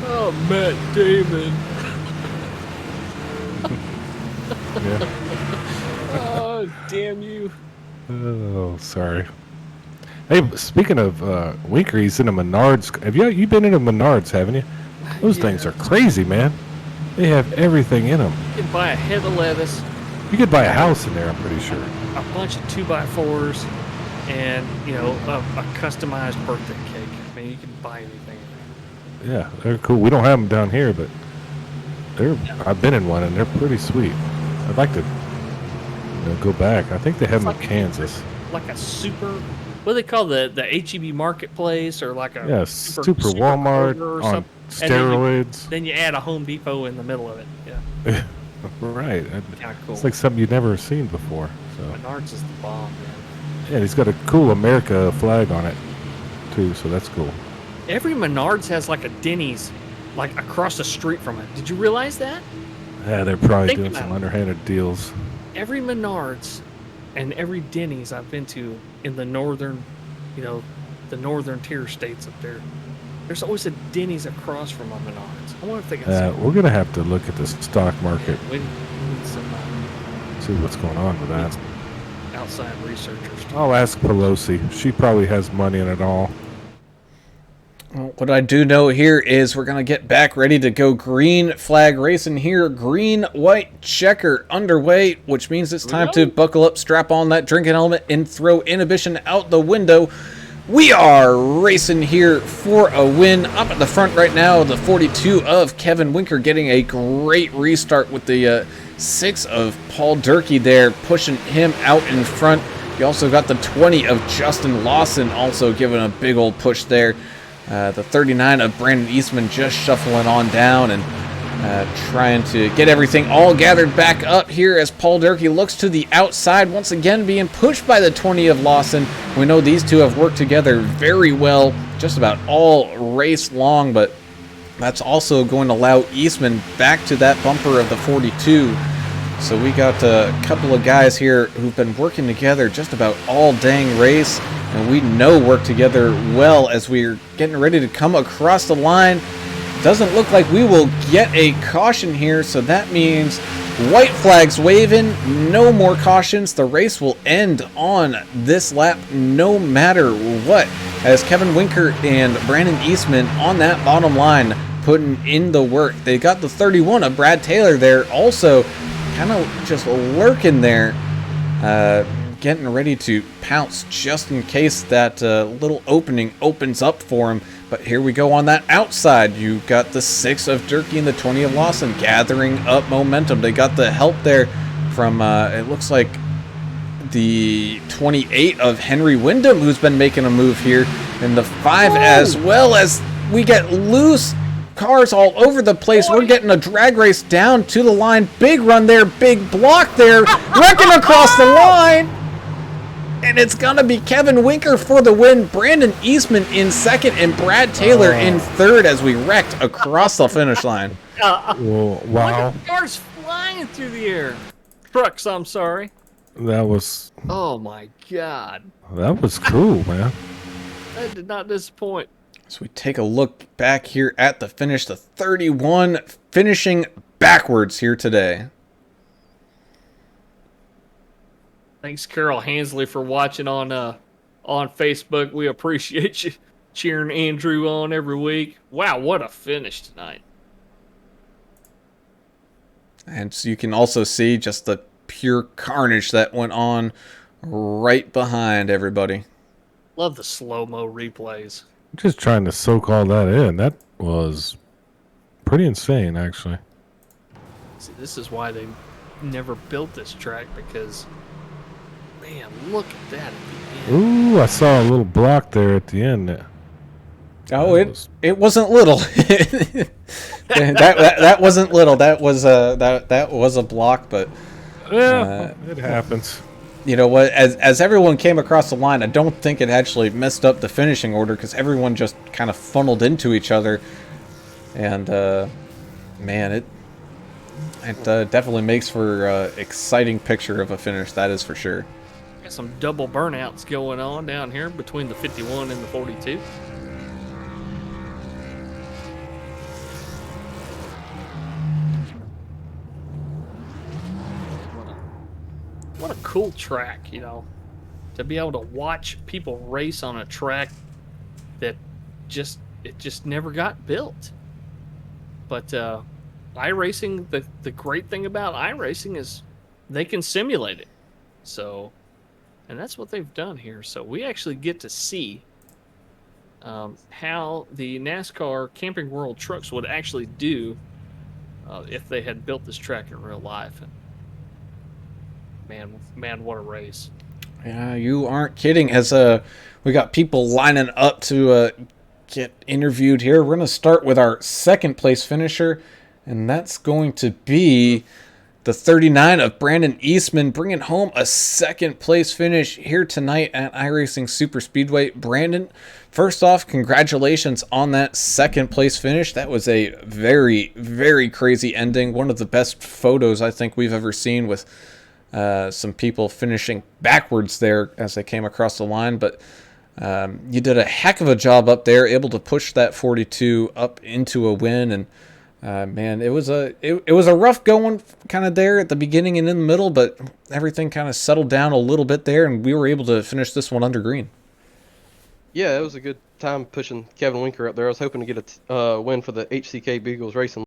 Oh, Matt Damon. Yeah. Oh, damn you. Oh, sorry. Hey, speaking of Winker, he's in a Menards. Have you been in a Menards? Haven't you? Those things are crazy, man. They have everything in them. You can buy a head of lettuce, You could buy a house in there. I'm pretty sure. a bunch of 2x4s, and a customized birthday cake. I mean, you can buy anything. Yeah, they're cool. We don't have them down here, but I've been in one and they're pretty sweet. I'd like to go back. I think they have them in Kansas. Like a super, what do they call the HEB marketplace, or like a Yeah, super Walmart Kroger or on something. And steroids. then you add a Home Depot in the middle of it. Yeah, Right. kind of cool. It's like something you've never seen before. So Menards is the bomb, man. yeah, he's got a cool America flag on it too, so that's cool. Every Menards has like a Denny's, like across the street from it. Did you realize that? Yeah, they're probably Think doing about some it. underhanded deals. Every Menards and every Denny's I've been to in the northern, the northern tier states up there, there's always a Denny's across from a Menards. I wonder if they got some. We're gonna have to look at the stock market, We need some see what's going on with that. outside researchers. I'll ask Pelosi. She probably has money in it all. What I do know here is we're going to get back ready to go green flag racing here. Green, white, checker underway, which means it's time to buckle up, strap on that drinking helmet, and throw inhibition out the window. We are racing here for a win. Up at the front right now, the 42 of Kevin Winker getting a great restart with the 6 of Paul Durkee there, pushing him out in front. You also got the 20 of Justin Lawson also giving a big old push there. The 39 of Brandon Eastman just shuffling on down and trying to get everything all gathered back up here as Paul Durkee looks to the outside, once again being pushed by the 20 of Lawson. We know these two have worked together very well just about all race long, but that's also going to allow Eastman back to that bumper of the 42. So we got a couple of guys here who've been working together just about all dang race, and we know work together well as we're getting ready to come across the line. Doesn't look like we will get a caution here, so that means white flags waving, no more cautions. The race will end on this lap no matter what, as Kevin Winker and Brandon Eastman on that bottom line putting in the work. They got the 31 of Brad Taylor there also kind of just lurking there, getting ready to pounce just in case that little opening opens up for him. But here we go on that outside. You got the 6 of Durkee and the 20 of Lawson gathering up momentum. They got the help there from, it looks like the 28 of Henry Wyndham, who's been making a move here, and the 5 as well, as we get loose cars all over the place. We're getting a drag race down to the line. Big run there, big block there, wrecking across the line. And it's going to be Kevin Winker for the win. Brandon Eastman in second and Brad Taylor in third as we wrecked across the finish line. Well, wow. Look at the cars flying through the air. Trucks, I'm sorry. That was Oh my God. cool, man. That did not disappoint. So we take a look back here at the finish. The 31 finishing backwards here today. Thanks, Carol Hansley, for watching on Facebook. We appreciate you cheering Andrew on every week. Wow, what a finish tonight. And so you can also see just the pure carnage that went on right behind everybody. Love the slow-mo replays. Just trying to soak all that in. That was pretty insane, actually. See, this is why they never built this track, because, man, look at that at the end. Ooh, I saw a little block there at the end. Oh, it wasn't little. that wasn't little. That was a block, but Yeah, it happens. you know what? As everyone came across the line, I don't think it actually messed up the finishing order because everyone just kind of funneled into each other, and man, it definitely makes for an exciting picture of a finish. That is for sure. Got some double burnouts going on down here between the 51 and the 42. What a cool track, you know, to be able to watch people race on a track that just never got built. But iRacing, the great thing about iRacing is they can simulate it. So, and that's what they've done here. So we actually get to see how the NASCAR Camping World trucks would actually do if they had built this track in real life. And man, what a race! Yeah, you aren't kidding. As we got people lining up to get interviewed here. We're going to start with our second place finisher, and that's going to be the 39 of Brandon Eastman, bringing home a second place finish here tonight at iRacing Super Speedway. Brandon, first off, congratulations on that second place finish. That was a very, very crazy ending. One of the best photos I think we've ever seen, with some people finishing backwards there as they came across the line. But you did a heck of a job up there, able to push that 42 up into a win. And man, it was a rough going kind of there at the beginning and in the middle, but everything kind of settled down a little bit there, and we were able to finish this one under green. Yeah, it was a good time pushing Kevin Winker up there. I was hoping to get a win for the HCK Beagles Racing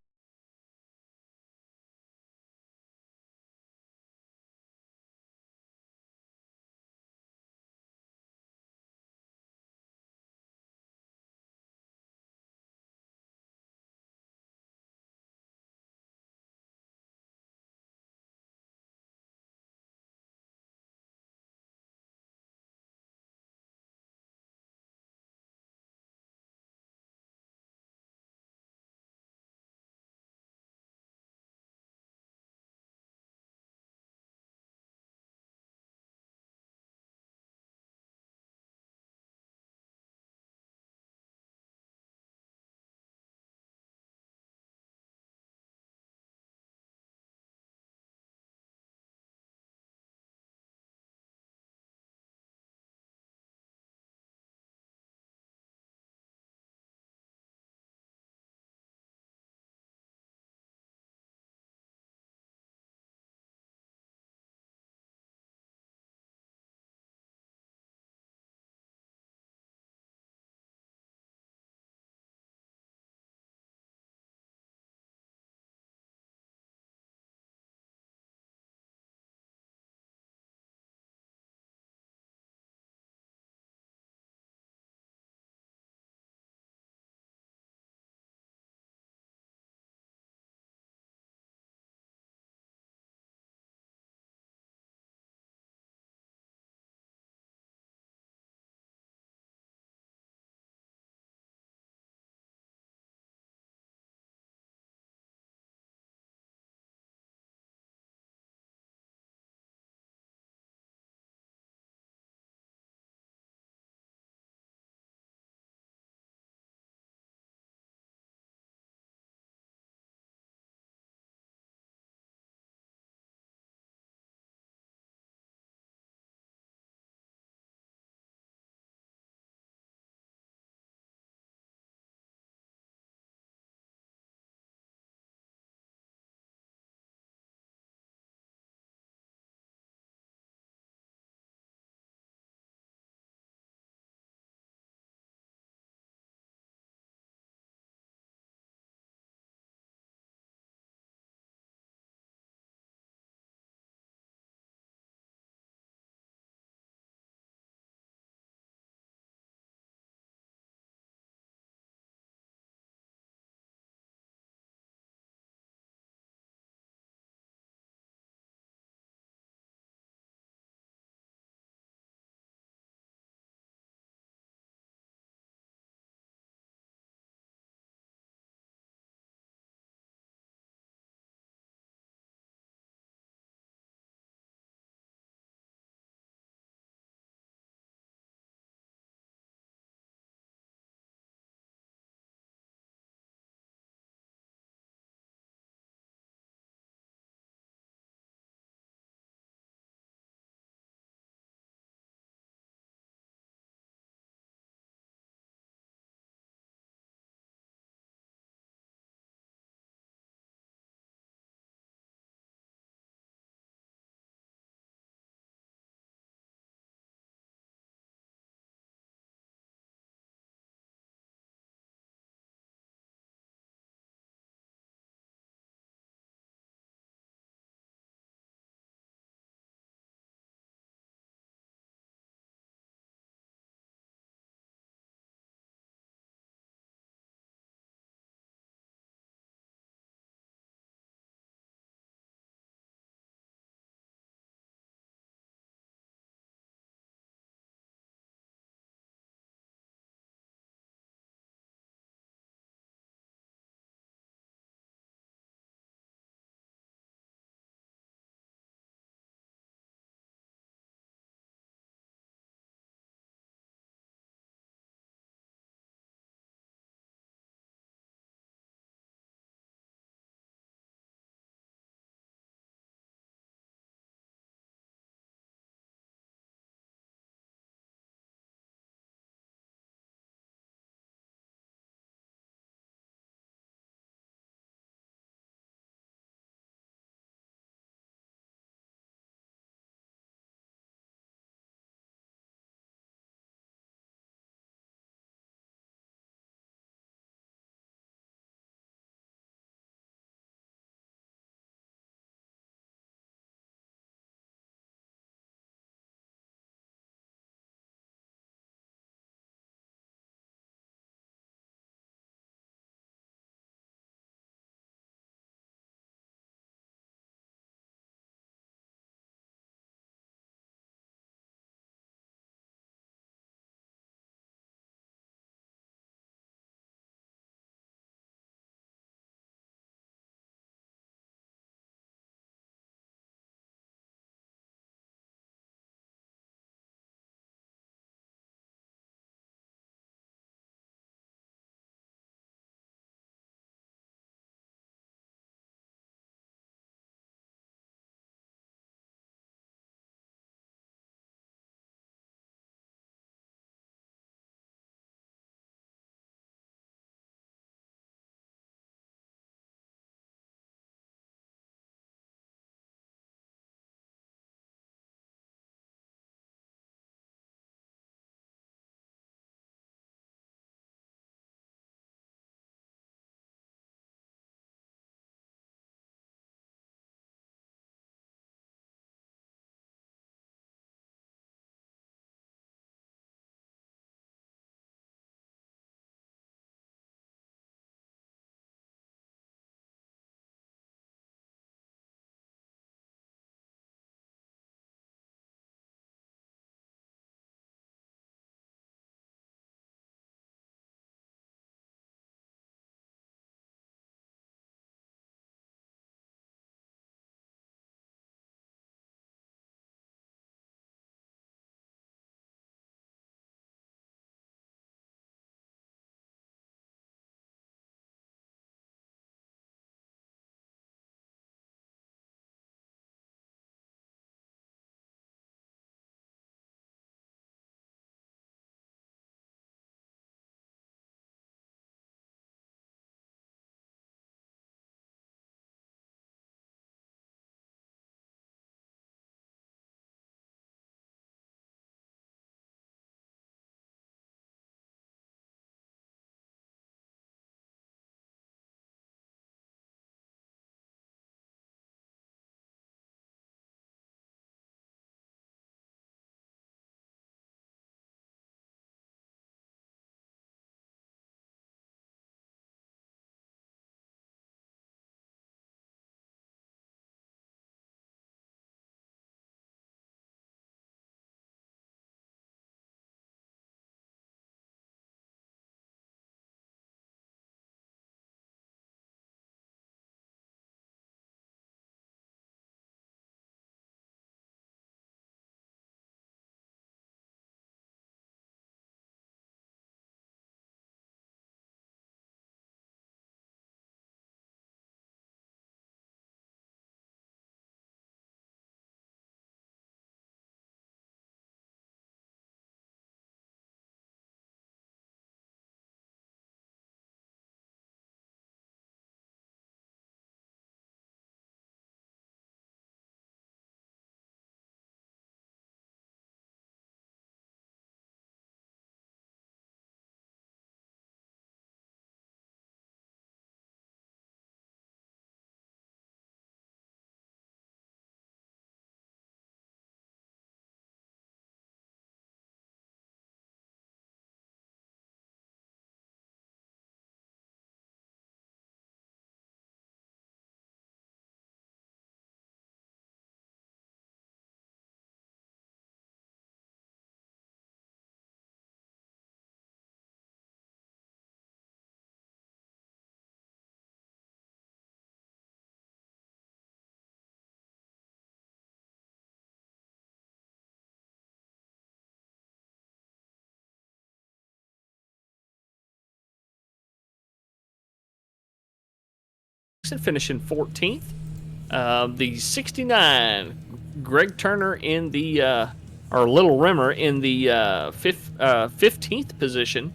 finishing 14th. The 69, Greg Turner in the, or Little Rimmer in the 15th position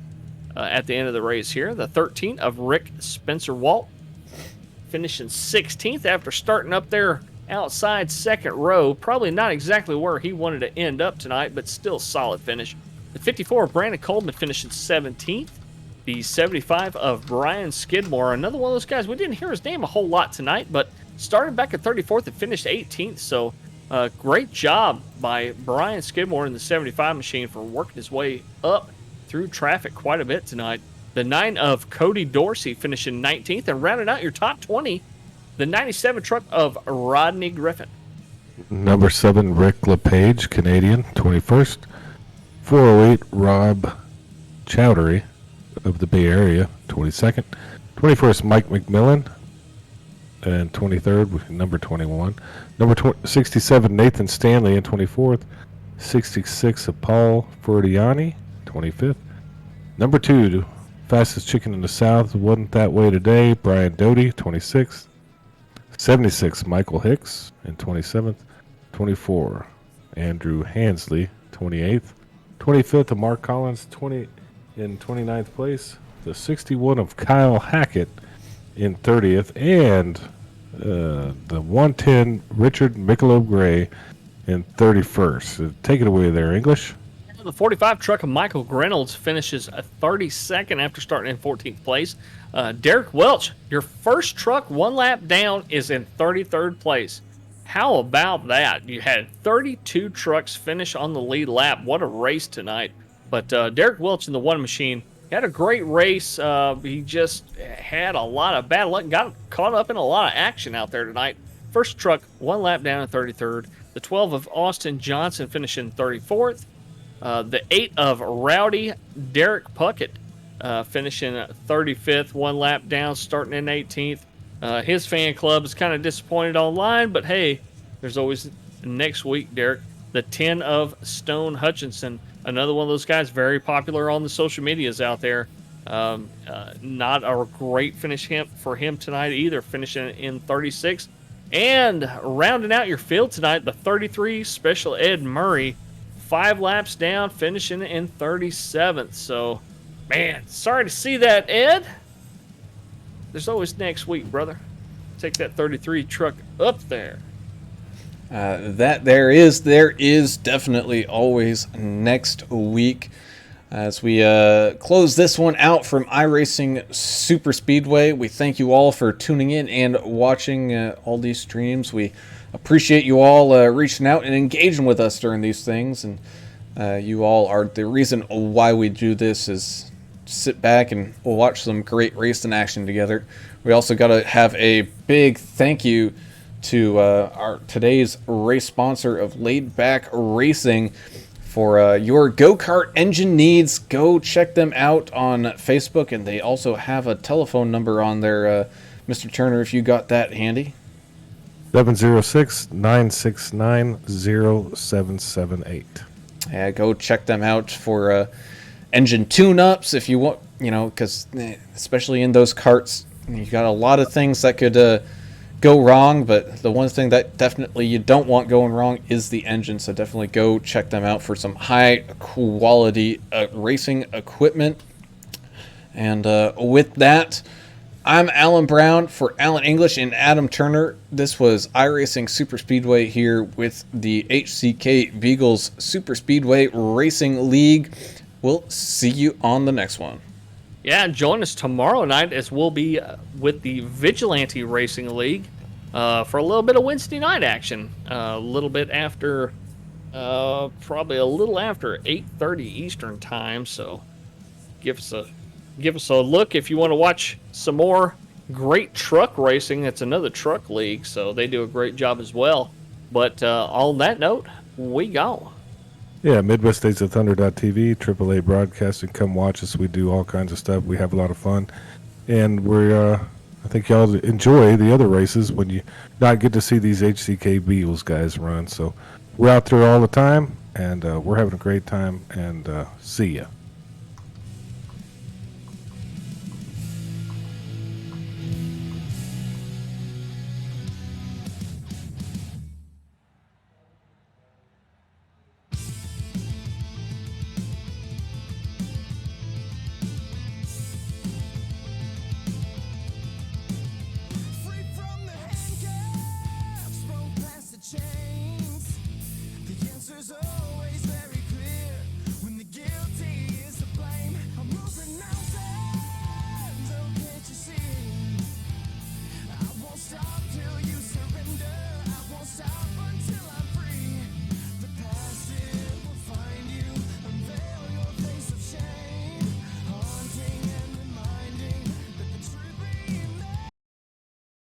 at the end of the race here. The 13 of Rick Spencer Walt finishing 16th after starting up there outside second row. Probably not exactly where he wanted to end up tonight, but still solid finish. The 54 of Brandon Coleman finishing 17th. The 75 of Brian Skidmore, another one of those guys. We didn't hear his name a whole lot tonight, but started back at 34th and finished 18th. So great job by Brian Skidmore in the 75 machine for working his way up through traffic quite a bit tonight. The 9 of Cody Dorsey finishing 19th, and rounding out your top 20, the 97 truck of Rodney Griffin. Number 7, Rick LePage, Canadian, 21st. 408, Rob Chowdhury of the Bay Area, 22nd. 21st, Mike McMillan, and 23rd, number 21. Number 67, Nathan Stanley, and 24th. 66 of Paul Ferdiani, 25th. Number 2, fastest chicken in the South, wasn't that way today, Brian Doty, 26th. 76, Michael Hicks, and 27th. 24, Andrew Hansley, 28th. 25th of Mark Collins, 20 in 29th place. The 61 of Kyle Hackett in 30th, and the 110 Richard Michelob Gray in 31st. Take it away there, English. The 45 truck of Michael Reynolds finishes 32nd after starting in 14th place. Derek Welch, your first truck one lap down, is in 33rd place. How about that? You had 32 trucks finish on the lead lap. What a race tonight. But Derek Welch in the one machine had a great race. He just had a lot of bad luck, got caught up in a lot of action out there tonight. First truck, one lap down in 33rd. The 12 of Austin Johnson finishing 34th. The 8 of Rowdy Derek Puckett finishing 35th, one lap down, starting in 18th. His fan club is kind of disappointed online, but hey, there's always next week, Derek. The 10 of Stone Hutchinson, another one of those guys very popular on the social medias out there. Not a great finish for him tonight either, finishing in 36th. And rounding out your field tonight, the 33 Special Ed Murray, 5 laps down, finishing in 37th. So, man, sorry to see that, Ed. There's always next week, brother. Take that 33 truck up there. There is definitely always next week. As we close this one out from iRacing Super Speedway, we thank you all for tuning in and watching all these streams. We appreciate you all reaching out and engaging with us during these things, and you all are the reason why we do this. Is sit back and we'll watch some great racing action together. We also got to have a big thank you to our today's race sponsor of Laid Back Racing for your go-kart engine needs. Go check them out on Facebook, and they also have a telephone number on there, Mr. Turner, if you got that handy. 706-969-0778. Yeah, go check them out for engine tune-ups if you want, because especially in those karts, you got a lot of things that could go wrong, but the one thing that definitely you don't want going wrong is the engine, so definitely go check them out for some high-quality racing equipment. And with that, I'm Alan Brown for Alan English and Adam Turner. This was iRacing Super Speedway here with the HCK Beagles Super Speedway Racing League. We'll see you on the next one. Yeah, join us tomorrow night as we'll be with the Vigilante Racing League for a little bit of Wednesday night action. A little bit after, probably a little after 8:30 Eastern time. So give us a look if you want to watch some more great truck racing. It's another truck league, so they do a great job as well. But on that note, we go. Yeah, Midwest States of Thunder.tv, AAA Broadcasting. Come watch us. We do all kinds of stuff. We have a lot of fun. And I think y'all enjoy the other races when you not get to see these HCK Beagles guys run. So we're out there all the time, and we're having a great time, and see ya.